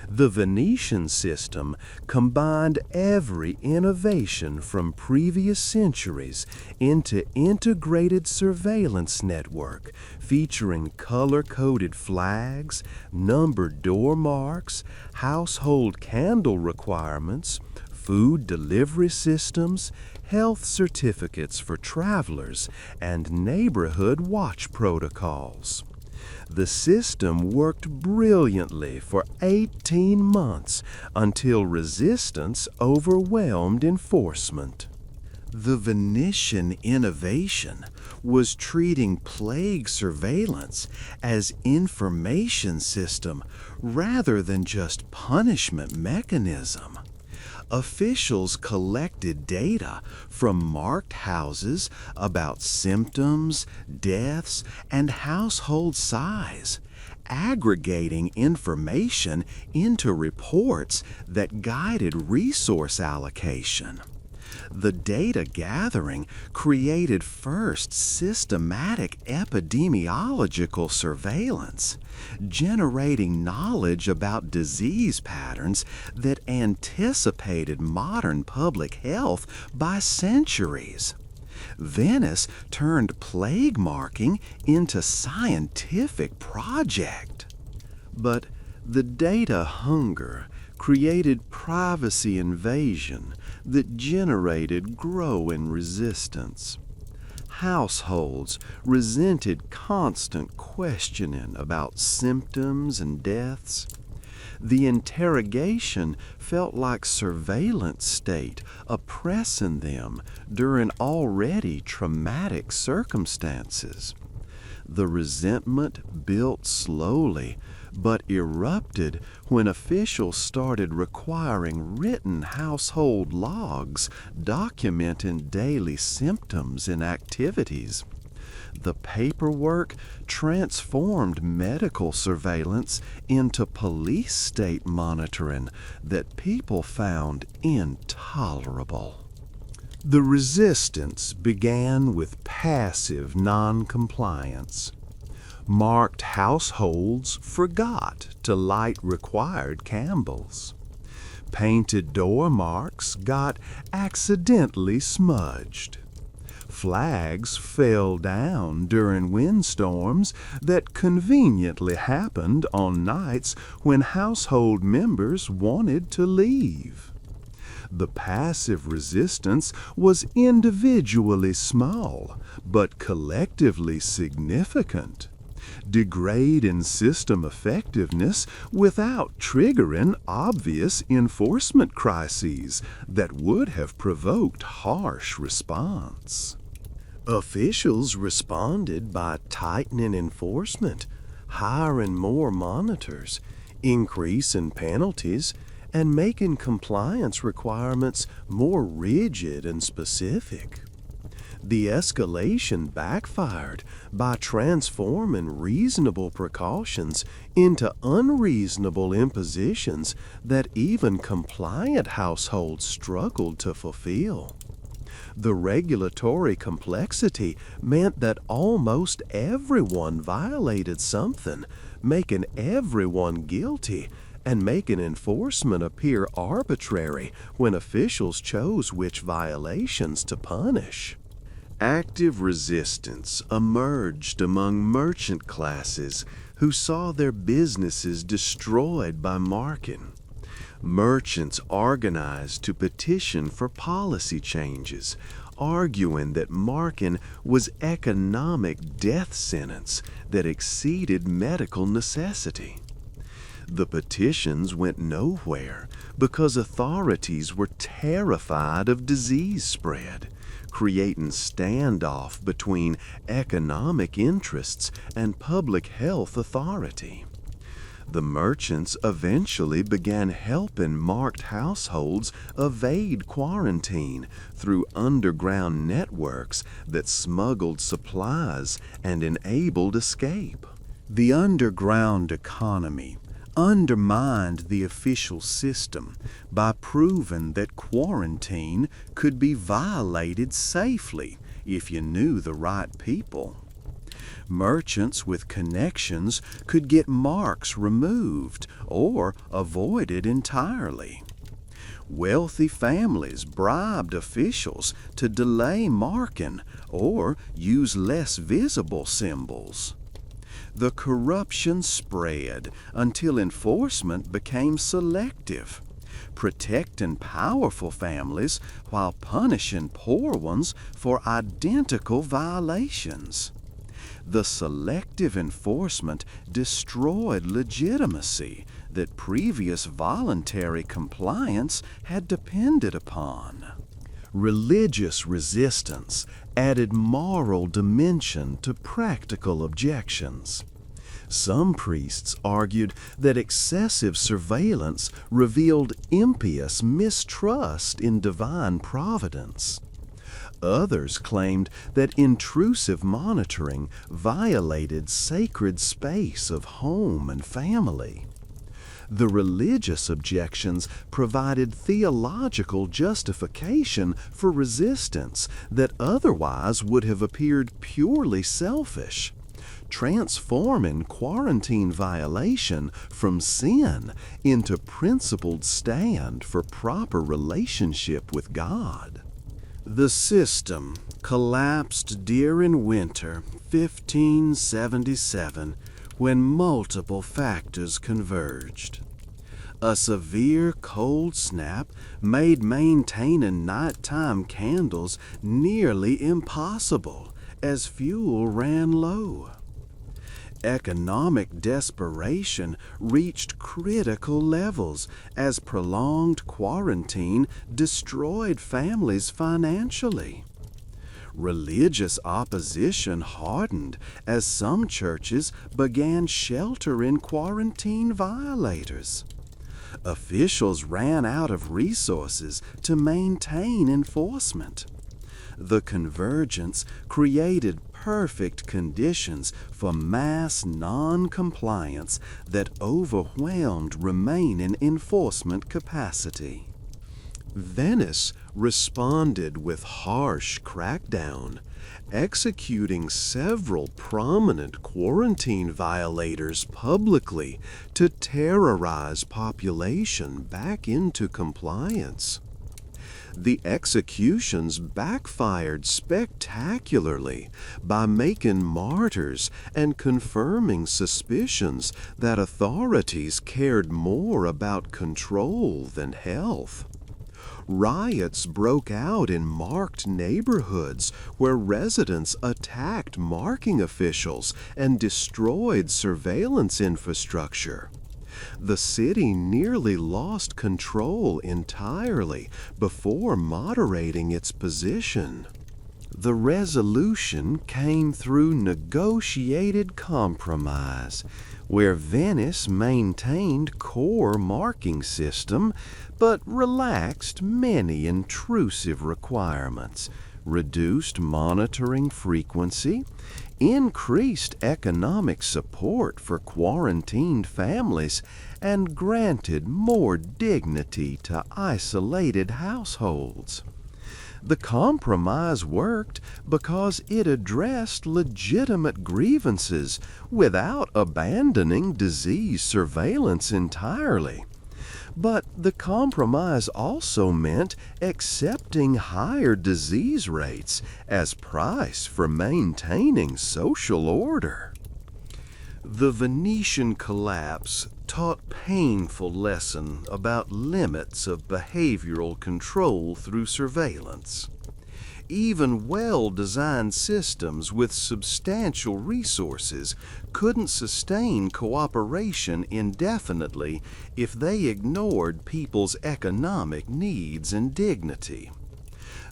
The Venetian system combined every innovation from previous centuries into integrated surveillance network featuring color-coded flags, numbered door marks, household candle requirements, food delivery systems, health certificates for travelers, and neighborhood watch protocols. The system worked brilliantly for 18 months until resistance overwhelmed enforcement. The Venetian innovation was treating plague surveillance as information system rather than just punishment mechanism. Officials collected data from marked houses about symptoms, deaths, and household size, aggregating information into reports that guided resource allocation. The data gathering created first systematic epidemiological surveillance, generating knowledge about disease patterns that anticipated modern public health by centuries. Venice turned plague marking into scientific project. But the data hunger created privacy invasion that generated growing resistance. Households resented constant questioning about symptoms and deaths. The interrogation felt like surveillance state oppressing them during already traumatic circumstances. The resentment built slowly, but erupted when officials started requiring written household logs documenting daily symptoms and activities. The paperwork transformed medical surveillance into police state monitoring that people found intolerable. The resistance began with passive noncompliance. Marked households forgot to light required candles. Painted door marks got accidentally smudged. Flags fell down during windstorms that conveniently happened on nights when household members wanted to leave. The passive resistance was individually small, but collectively significant, degrading system effectiveness without triggering obvious enforcement crises that would have provoked harsh response. Officials responded by tightening enforcement, hiring more monitors, increasing penalties, and making compliance requirements more rigid and specific. The escalation backfired by transforming reasonable precautions into unreasonable impositions that even compliant households struggled to fulfill. The regulatory complexity meant that almost everyone violated something, making everyone guilty and making enforcement appear arbitrary when officials chose which violations to punish. Active resistance emerged among merchant classes who saw their businesses destroyed by marking. Merchants organized to petition for policy changes, arguing that marking was economic death sentence that exceeded medical necessity. The petitions went nowhere because authorities were terrified of disease spread, creating standoff between economic interests and public health authority. The merchants eventually began helping marked households evade quarantine through underground networks that smuggled supplies and enabled escape. The underground economy undermined the official system by proving that quarantine could be violated safely if you knew the right people. Merchants with connections could get marks removed or avoided entirely. Wealthy families bribed officials to delay marking or use less visible symbols. The corruption spread until enforcement became selective, protecting powerful families while punishing poor ones for identical violations. The selective enforcement destroyed legitimacy that previous voluntary compliance had depended upon. Religious resistance added moral dimension to practical objections. Some priests argued that excessive surveillance revealed impious mistrust in divine providence. Others claimed that intrusive monitoring violated sacred space of home and family. The religious objections provided theological justification for resistance that otherwise would have appeared purely selfish, transforming quarantine violation from sin into principled stand for proper relationship with God. The system collapsed during winter 1577 when multiple factors converged. A severe cold snap made maintaining nighttime candles nearly impossible as fuel ran low. Economic desperation reached critical levels as prolonged quarantine destroyed families financially. Religious opposition hardened as some churches began sheltering quarantine violators. Officials ran out of resources to maintain enforcement. The convergence created perfect conditions for mass non-compliance that overwhelmed remaining enforcement capacity. Venice responded with harsh crackdown, executing several prominent quarantine violators publicly to terrorize population back into compliance. The executions backfired spectacularly by making martyrs and confirming suspicions that authorities cared more about control than health. Riots broke out in marked neighborhoods where residents attacked marking officials and destroyed surveillance infrastructure. The city nearly lost control entirely before moderating its position. The resolution came through negotiated compromise, where Venice maintained core marking system but relaxed many intrusive requirements, reduced monitoring frequency, increased economic support for quarantined families, and granted more dignity to isolated households. The compromise worked because it addressed legitimate grievances without abandoning disease surveillance entirely. But the compromise also meant accepting higher disease rates as price for maintaining social order. The Venetian collapse taught painful lesson about limits of behavioral control through surveillance. Even well-designed systems with substantial resources couldn't sustain cooperation indefinitely if they ignored people's economic needs and dignity.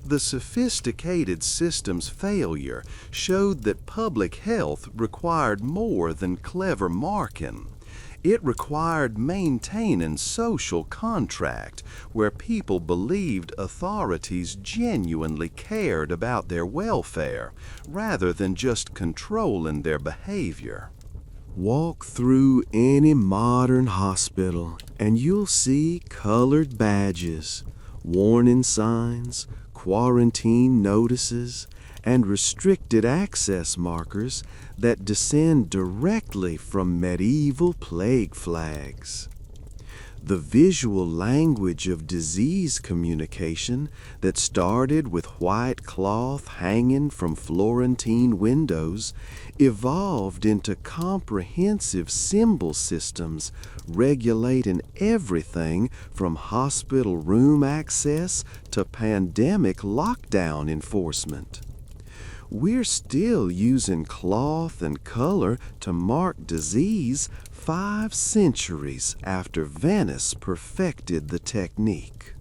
The sophisticated system's failure showed that public health required more than clever marking. It required maintaining social contract where people believed authorities genuinely cared about their welfare rather than just controlling their behavior. Walk through any modern hospital and you'll see colored badges, warning signs, quarantine notices, and restricted access markers that descend directly from medieval plague flags. The visual language of disease communication that started with white cloth hanging from Florentine windows evolved into comprehensive symbol systems regulating everything from hospital room access to pandemic lockdown enforcement. We're still using cloth and color to mark disease 5 centuries after Venice perfected the technique.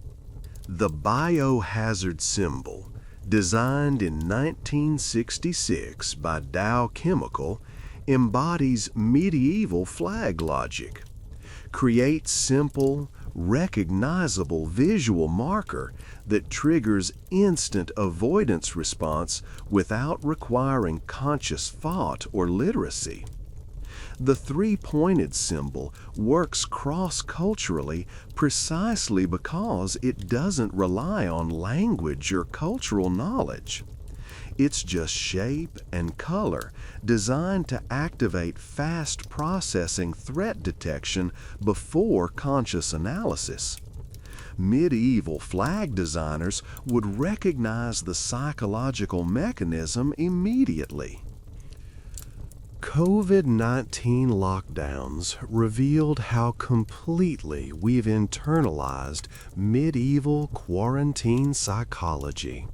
The biohazard symbol, designed in 1966 by Dow Chemical, embodies medieval flag logic. Create simple, recognizable visual marker that triggers instant avoidance response without requiring conscious thought or literacy. The three-pointed symbol works cross-culturally precisely because it doesn't rely on language or cultural knowledge. It's just shape and color designed to activate fast processing threat detection before conscious analysis. Medieval flag designers would recognize the psychological mechanism immediately. COVID-19 lockdowns revealed how completely we've internalized medieval quarantine psychology.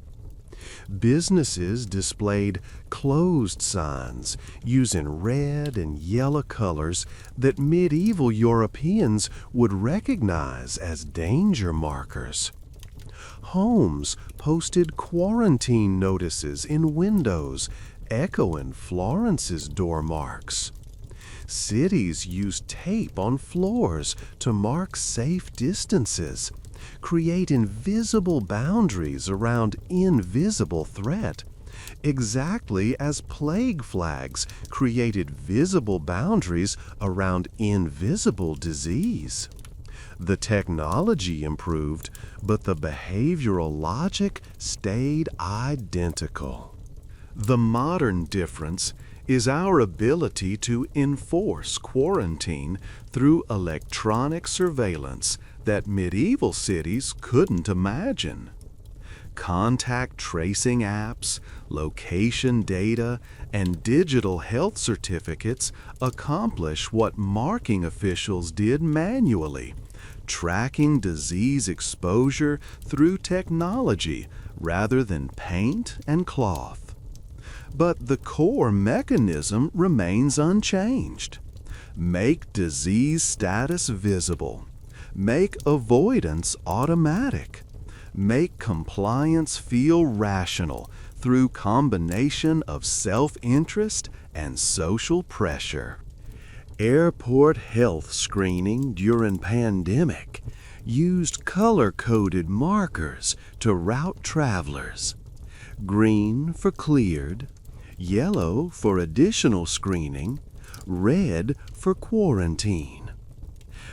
Businesses displayed closed signs using red and yellow colors that medieval Europeans would recognize as danger markers. Homes posted quarantine notices in windows, echoing Florence's door marks. Cities used tape on floors to mark safe distances, create invisible boundaries around invisible threat, exactly as plague flags created visible boundaries around invisible disease. The technology improved, but the behavioral logic stayed identical. The modern difference is our ability to enforce quarantine through electronic surveillance that medieval cities couldn't imagine. Contact tracing apps, location data, and digital health certificates accomplish what marking officials did manually, tracking disease exposure through technology rather than paint and cloth. But the core mechanism remains unchanged. Make disease status visible. Make avoidance automatic. Make compliance feel rational through combination of self-interest and social pressure. Airport health screening during pandemic used color-coded markers to route travelers. Green for cleared, yellow for additional screening, red for quarantine.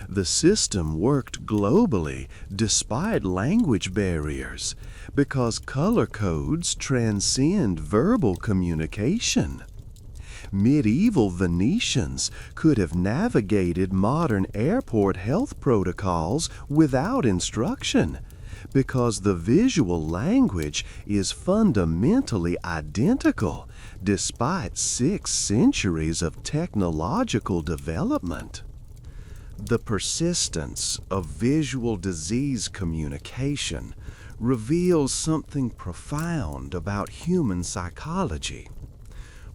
The system worked globally despite language barriers because color codes transcend verbal communication. Medieval Venetians could have navigated modern airport health protocols without instruction, because the visual language is fundamentally identical despite 6 centuries of technological development. The persistence of visual disease communication reveals something profound about human psychology.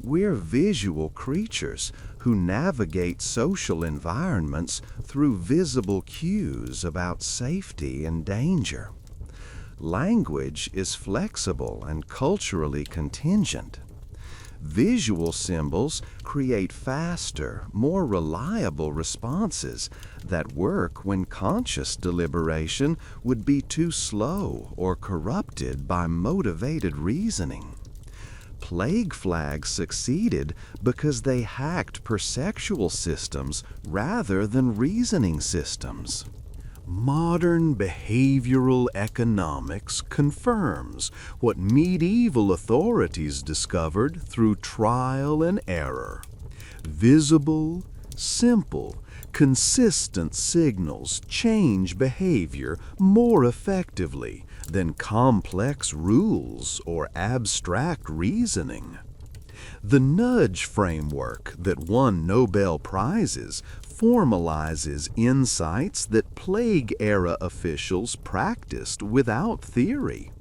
We're visual creatures who navigate social environments through visible cues about safety and danger. Language is flexible and culturally contingent. Visual symbols create faster, more reliable responses that work when conscious deliberation would be too slow or corrupted by motivated reasoning. Plague flags succeeded because they hacked perceptual systems rather than reasoning systems. Modern behavioral economics confirms what medieval authorities discovered through trial and error. Visible, simple, consistent signals change behavior more effectively than complex rules or abstract reasoning. The nudge framework that won Nobel Prizes formalizes insights that plague-era officials practiced without theory.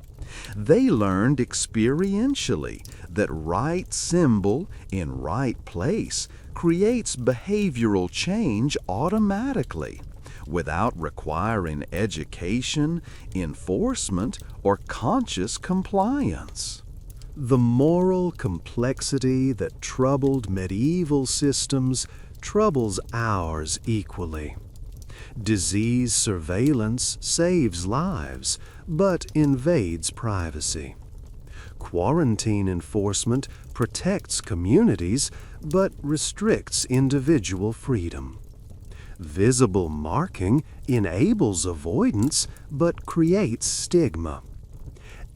They learned experientially that right symbol in right place creates behavioral change automatically, without requiring education, enforcement, or conscious compliance. The moral complexity that troubled medieval systems troubles ours equally. Disease surveillance saves lives, but invades privacy. Quarantine enforcement protects communities, but restricts individual freedom. Visible marking enables avoidance, but creates stigma.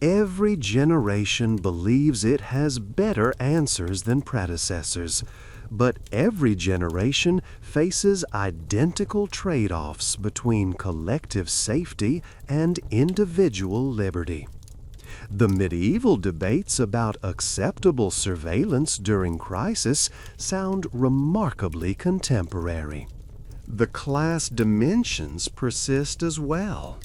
Every generation believes it has better answers than predecessors, but every generation faces identical trade-offs between collective safety and individual liberty. The medieval debates about acceptable surveillance during crisis sound remarkably contemporary. The class dimensions persist as well.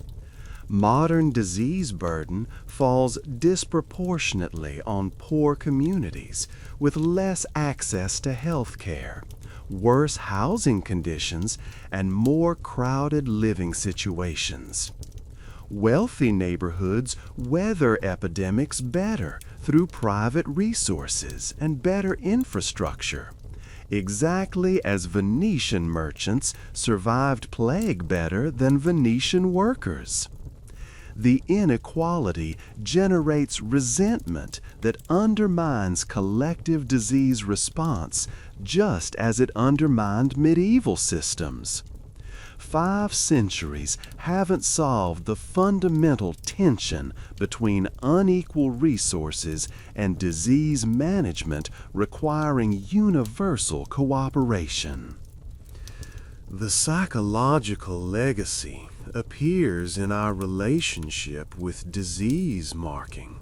Modern disease burden falls disproportionately on poor communities with less access to health care, worse housing conditions, and more crowded living situations. Wealthy neighborhoods weather epidemics better through private resources and better infrastructure, exactly as Venetian merchants survived plague better than Venetian workers. The inequality generates resentment that undermines collective disease response, just as it undermined medieval systems. 5 centuries haven't solved the fundamental tension between unequal resources and disease management requiring universal cooperation. The psychological legacy appears in our relationship with disease marking.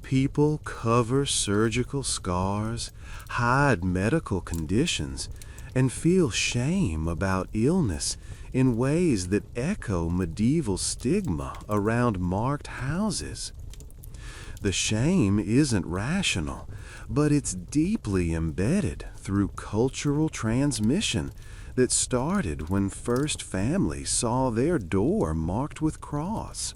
People cover surgical scars, hide medical conditions, and feel shame about illness in ways that echo medieval stigma around marked houses. The shame isn't rational, but it's deeply embedded through cultural transmission that started when first families saw their door marked with cross.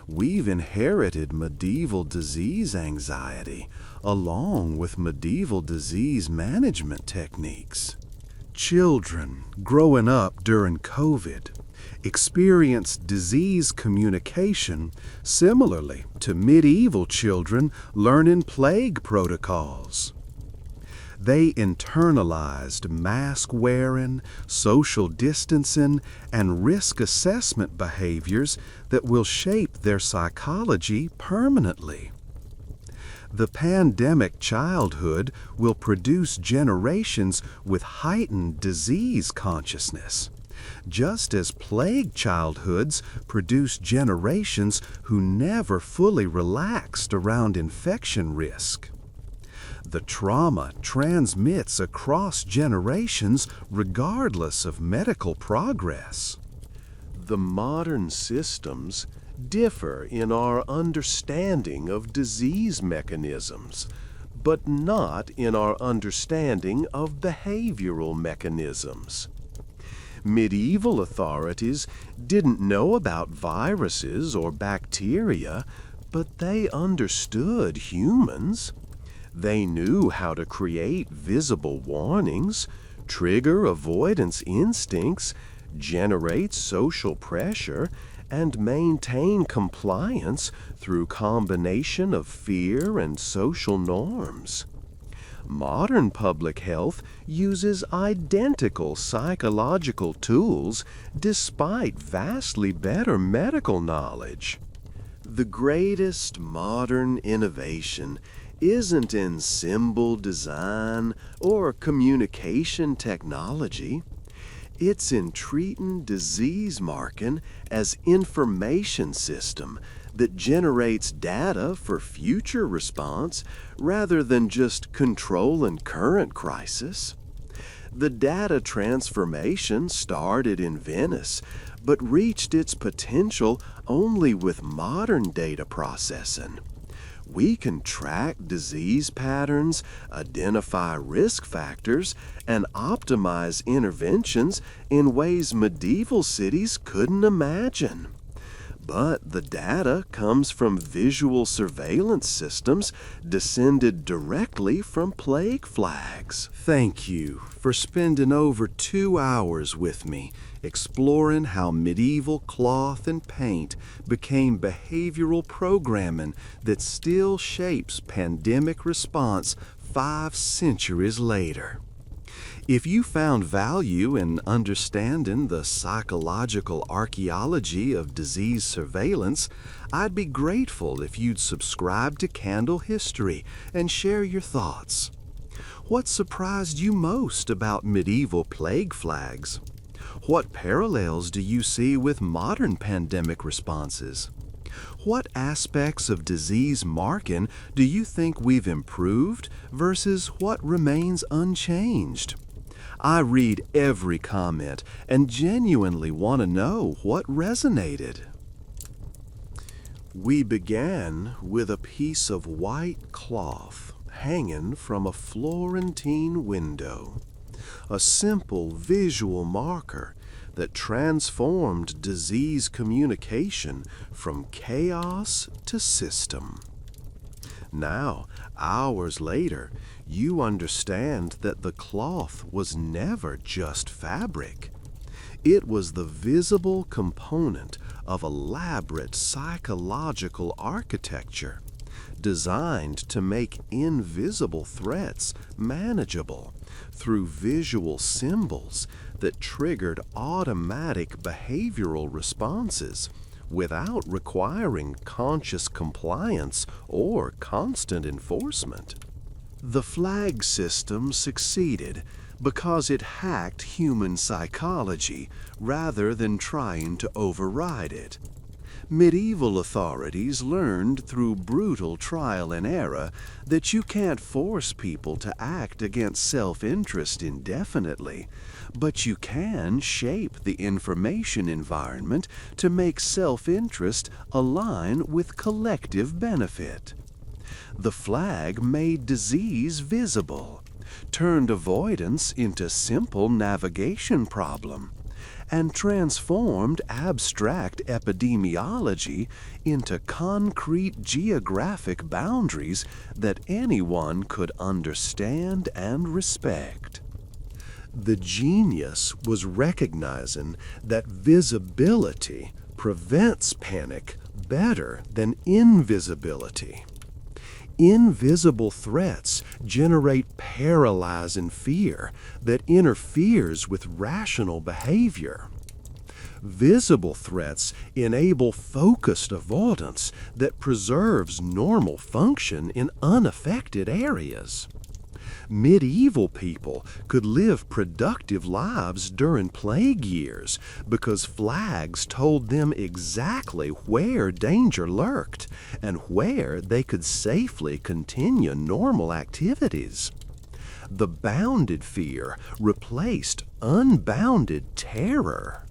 We've inherited medieval disease anxiety along with medieval disease management techniques. Children growing up during COVID experienced disease communication similarly to medieval children learning plague protocols. They internalized mask wearing, social distancing, and risk assessment behaviors that will shape their psychology permanently. The pandemic childhood will produce generations with heightened disease consciousness, just as plague childhoods produce generations who never fully relaxed around infection risk. The trauma transmits across generations regardless of medical progress. The modern systems differ in our understanding of disease mechanisms, but not in our understanding of behavioral mechanisms. Medieval authorities didn't know about viruses or bacteria, but they understood humans. They knew how to create visible warnings, trigger avoidance instincts, generate social pressure, and maintain compliance through combination of fear and social norms. Modern public health uses identical psychological tools despite vastly better medical knowledge. The greatest modern innovation isn't in symbol design or communication technology. It's in treating disease marking as information system that generates data for future response rather than just controlling current crisis. The data transformation started in Venice, but reached its potential only with modern data processing. We can track disease patterns, identify risk factors, and optimize interventions in ways medieval cities couldn't imagine. But the data comes from visual surveillance systems descended directly from plague flags. Thank you for spending over 2 hours with me exploring how medieval cloth and paint became behavioral programming that still shapes pandemic response 5 centuries later. If you found value in understanding the psychological archaeology of disease surveillance, I'd be grateful if you'd subscribe to Candle History and share your thoughts. What surprised you most about medieval plague flags? What parallels do you see with modern pandemic responses? What aspects of disease marking do you think we've improved versus what remains unchanged? I read every comment and genuinely want to know what resonated. We began with a piece of white cloth hanging from a Florentine window, a simple visual marker that transformed disease communication from chaos to system. Now, hours later, you understand that the cloth was never just fabric. It was the visible component of elaborate psychological architecture, designed to make invisible threats manageable through visual symbols that triggered automatic behavioral responses without requiring conscious compliance or constant enforcement. The flag system succeeded because it hacked human psychology rather than trying to override it. Medieval authorities learned through brutal trial and error that you can't force people to act against self-interest indefinitely, but you can shape the information environment to make self-interest align with collective benefit. The flag made disease visible, turned avoidance into simple navigation problem, and transformed abstract epidemiology into concrete geographic boundaries that anyone could understand and respect. The genius was recognizing that visibility prevents panic better than invisibility. Invisible threats generate paralyzing fear that interferes with rational behavior. Visible threats enable focused avoidance that preserves normal function in unaffected areas. Medieval people could live productive lives during plague years because flags told them exactly where danger lurked and where they could safely continue normal activities. The bounded fear replaced unbounded terror.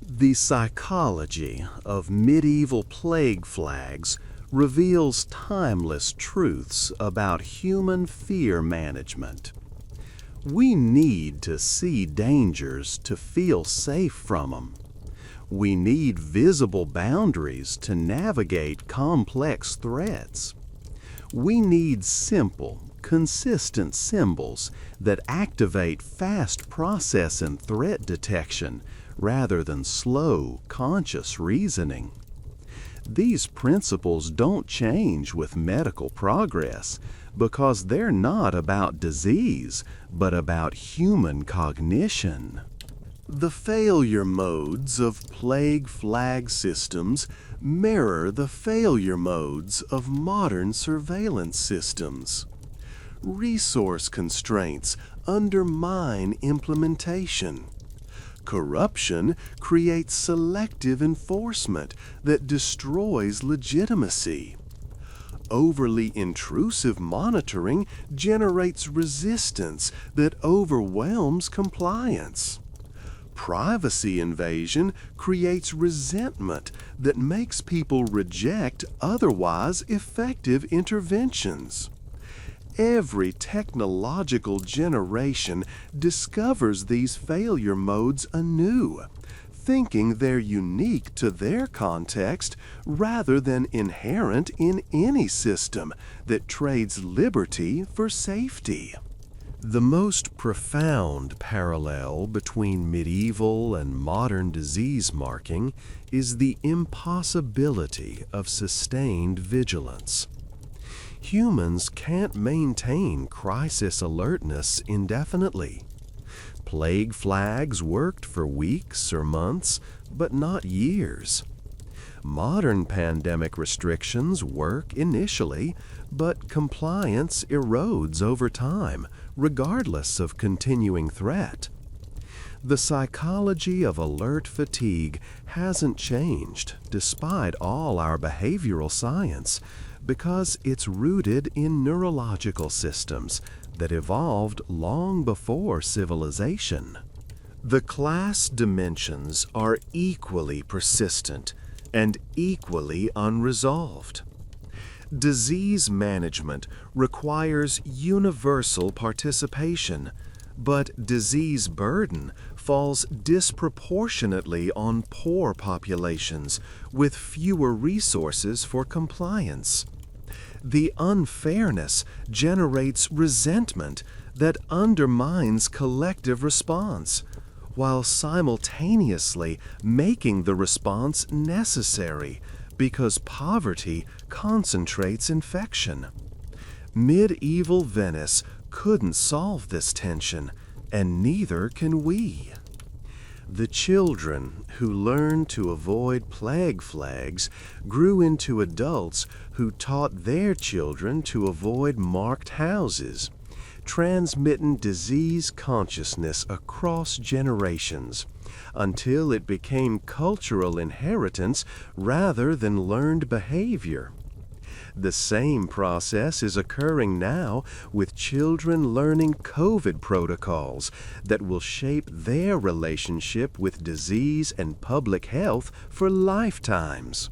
The psychology of medieval plague flags reveals timeless truths about human fear management. We need to see dangers to feel safe from them. We need visible boundaries to navigate complex threats. We need simple, consistent symbols that activate fast processing threat detection rather than slow, conscious reasoning. These principles don't change with medical progress because they're not about disease, but about human cognition. The failure modes of plague flag systems mirror the failure modes of modern surveillance systems. Resource constraints undermine implementation. Corruption creates selective enforcement that destroys legitimacy. Overly intrusive monitoring generates resistance that overwhelms compliance. Privacy invasion creates resentment that makes people reject otherwise effective interventions. Every technological generation discovers these failure modes anew, thinking they're unique to their context rather than inherent in any system that trades liberty for safety. The most profound parallel between medieval and modern disease marking is the impossibility of sustained vigilance. Humans can't maintain crisis alertness indefinitely. Plague flags worked for weeks or months, but not years. Modern pandemic restrictions work initially, but compliance erodes over time, regardless of continuing threat. The psychology of alert fatigue hasn't changed despite all our behavioral science, because it's rooted in neurological systems that evolved long before civilization. The class dimensions are equally persistent and equally unresolved. Disease management requires universal participation, but disease burden falls disproportionately on poor populations with fewer resources for compliance. The unfairness generates resentment that undermines collective response, while simultaneously making the response necessary because poverty concentrates infection. Medieval Venice couldn't solve this tension, and neither can we. The children who learned to avoid plague flags grew into adults who taught their children to avoid marked houses, transmitting disease consciousness across generations until it became cultural inheritance rather than learned behavior. The same process is occurring now with children learning COVID protocols that will shape their relationship with disease and public health for lifetimes.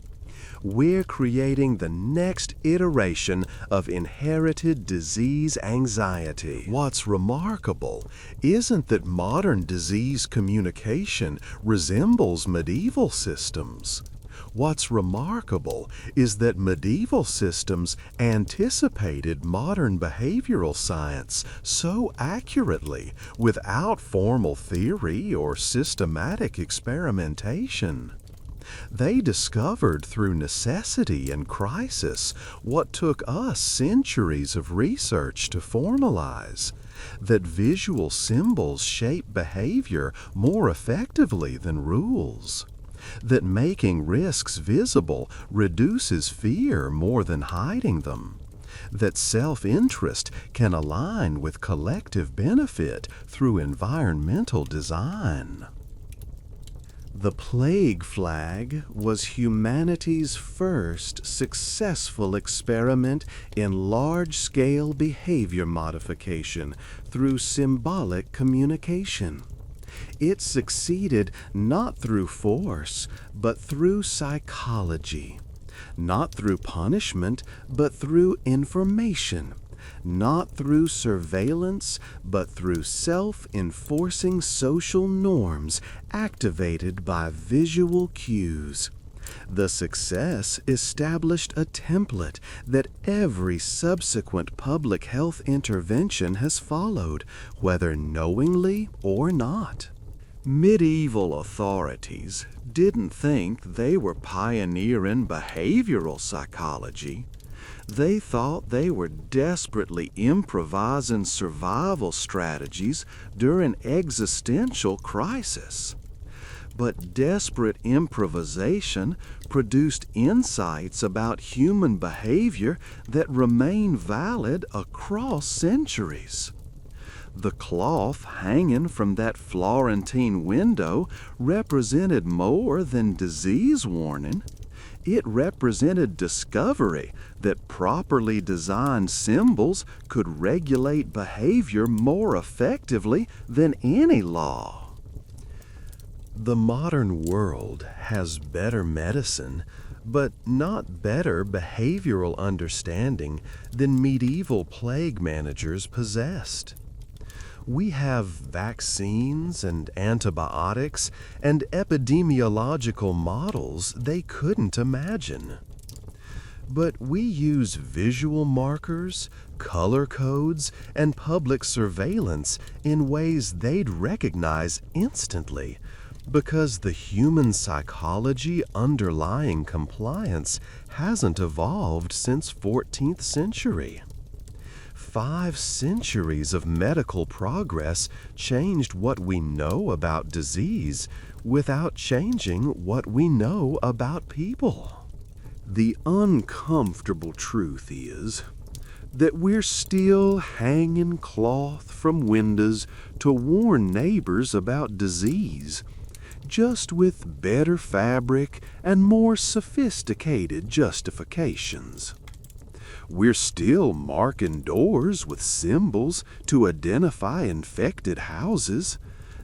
We're creating the next iteration of inherited disease anxiety. What's remarkable isn't that modern disease communication resembles medieval systems. What's remarkable is that medieval systems anticipated modern behavioral science so accurately without formal theory or systematic experimentation. They discovered through necessity and crisis what took us centuries of research to formalize, that visual symbols shape behavior more effectively than rules, that making risks visible reduces fear more than hiding them, that self-interest can align with collective benefit through environmental design. The plague flag was humanity's first successful experiment in large-scale behavior modification through symbolic communication. It succeeded not through force, but through psychology, not through punishment, but through information, not through surveillance, but through self-enforcing social norms activated by visual cues. The success established a template that every subsequent public health intervention has followed, whether knowingly or not. Medieval authorities didn't think they were pioneering behavioral psychology. They thought they were desperately improvising survival strategies during existential crisis. But desperate improvisation produced insights about human behavior that remain valid across centuries. The cloth hanging from that Florentine window represented more than disease warning. It represented discovery that properly designed symbols could regulate behavior more effectively than any law. The modern world has better medicine, but not better behavioral understanding than medieval plague managers possessed. We have vaccines and antibiotics and epidemiological models they couldn't imagine. But we use visual markers, color codes, and public surveillance in ways they'd recognize instantly because the human psychology underlying compliance hasn't evolved since 14th century. 5 centuries of medical progress changed what we know about disease without changing what we know about people. The uncomfortable truth is that we're still hanging cloth from windows to warn neighbors about disease, just with better fabric and more sophisticated justifications. We're still marking doors with symbols to identify infected houses,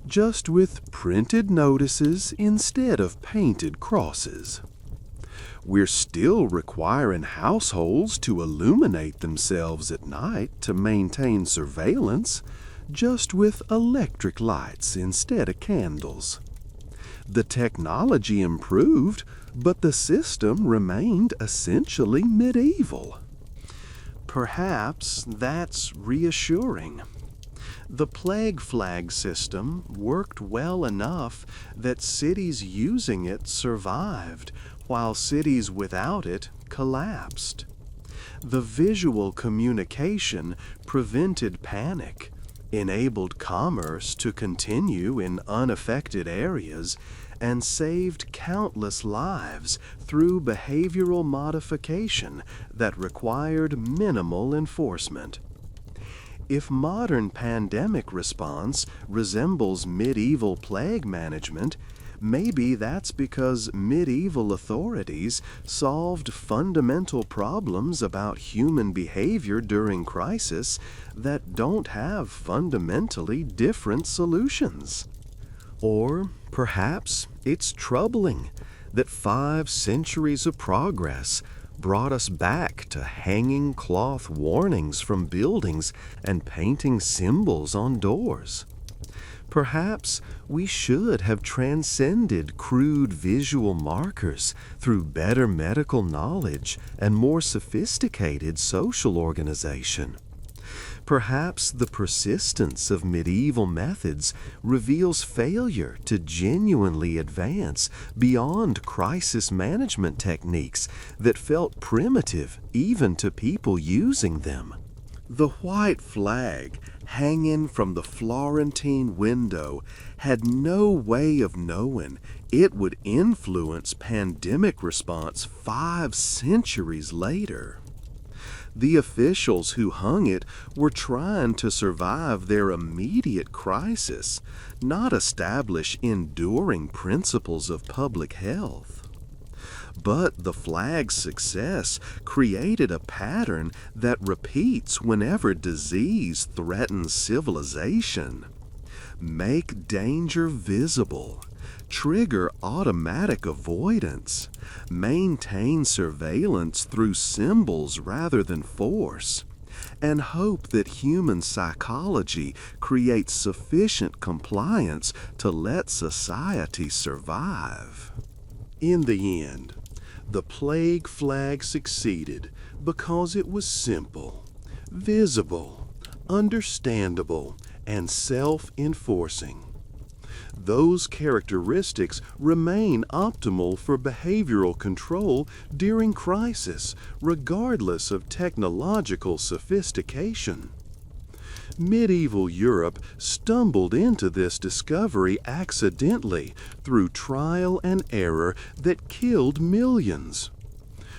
just with printed notices instead of painted crosses. We're still requiring households to illuminate themselves at night to maintain surveillance, just with electric lights instead of candles. The technology improved, but the system remained essentially medieval. Perhaps that's reassuring. The plague flag system worked well enough that cities using it survived, while cities without it collapsed. The visual communication prevented panic, enabled commerce to continue in unaffected areas, and saved countless lives through behavioral modification that required minimal enforcement. If modern pandemic response resembles medieval plague management, maybe that's because medieval authorities solved fundamental problems about human behavior during crisis that don't have fundamentally different solutions. Or perhaps it's troubling that 5 centuries of progress brought us back to hanging cloth warnings from buildings and painting symbols on doors. Perhaps we should have transcended crude visual markers through better medical knowledge and more sophisticated social organization. Perhaps the persistence of medieval methods reveals failure to genuinely advance beyond crisis management techniques that felt primitive even to people using them. The white flag hanging from the Florentine window had no way of knowing it would influence pandemic response 5 centuries later. The officials who hung it were trying to survive their immediate crisis, not establish enduring principles of public health. But the flag's success created a pattern that repeats whenever disease threatens civilization. Make danger visible. Trigger automatic avoidance. Maintain surveillance through symbols rather than force. And hope that human psychology creates sufficient compliance to let society survive. In the end, the plague flag succeeded because it was simple, visible, understandable, and self-enforcing. Those characteristics remain optimal for behavioral control during crisis, regardless of technological sophistication. Medieval Europe stumbled into this discovery accidentally through trial and error that killed millions.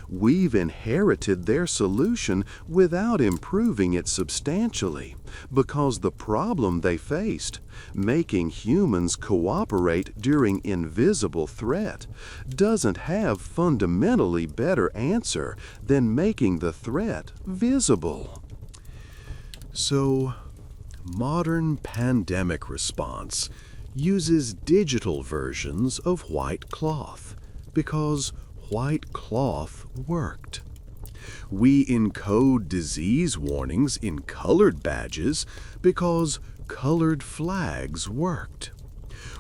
We've inherited their solution without improving it substantially because the problem they faced, making humans cooperate during invisible threat, doesn't have fundamentally better answer than making the threat visible. So, modern pandemic response uses digital versions of white cloth because white cloth worked. We encode disease warnings in colored badges because colored flags worked.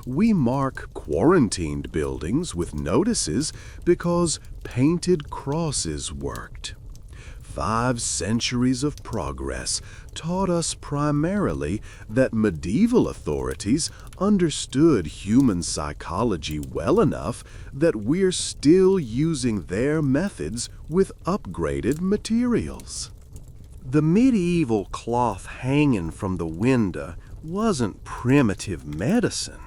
We mark quarantined buildings with notices because painted crosses worked. 5 centuries of progress taught us primarily that medieval authorities understood human psychology well enough that we're still using their methods with upgraded materials. The medieval cloth hanging from the window wasn't primitive medicine.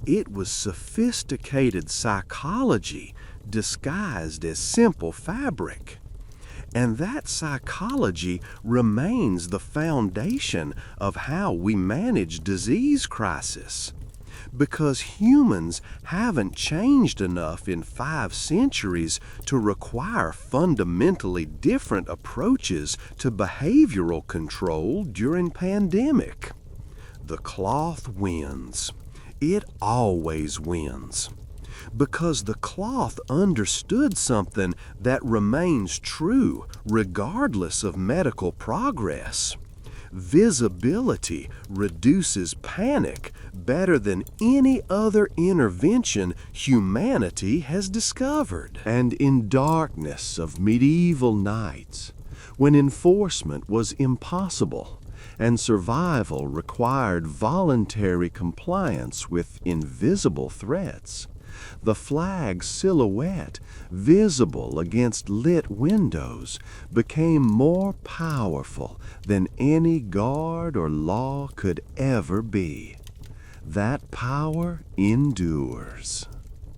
It was sophisticated psychology disguised as simple fabric. And that psychology remains the foundation of how we manage disease crisis. Because humans haven't changed enough in 5 centuries to require fundamentally different approaches to behavioral control during pandemic. The cloth wins. It always wins. Because the cloth understood something that remains true regardless of medical progress. Visibility reduces panic better than any other intervention humanity has discovered. And in darkness of medieval nights, when enforcement was impossible and survival required voluntary compliance with invisible threats, the flag's silhouette, visible against lit windows, became more powerful than any guard or law could ever be. That power endures.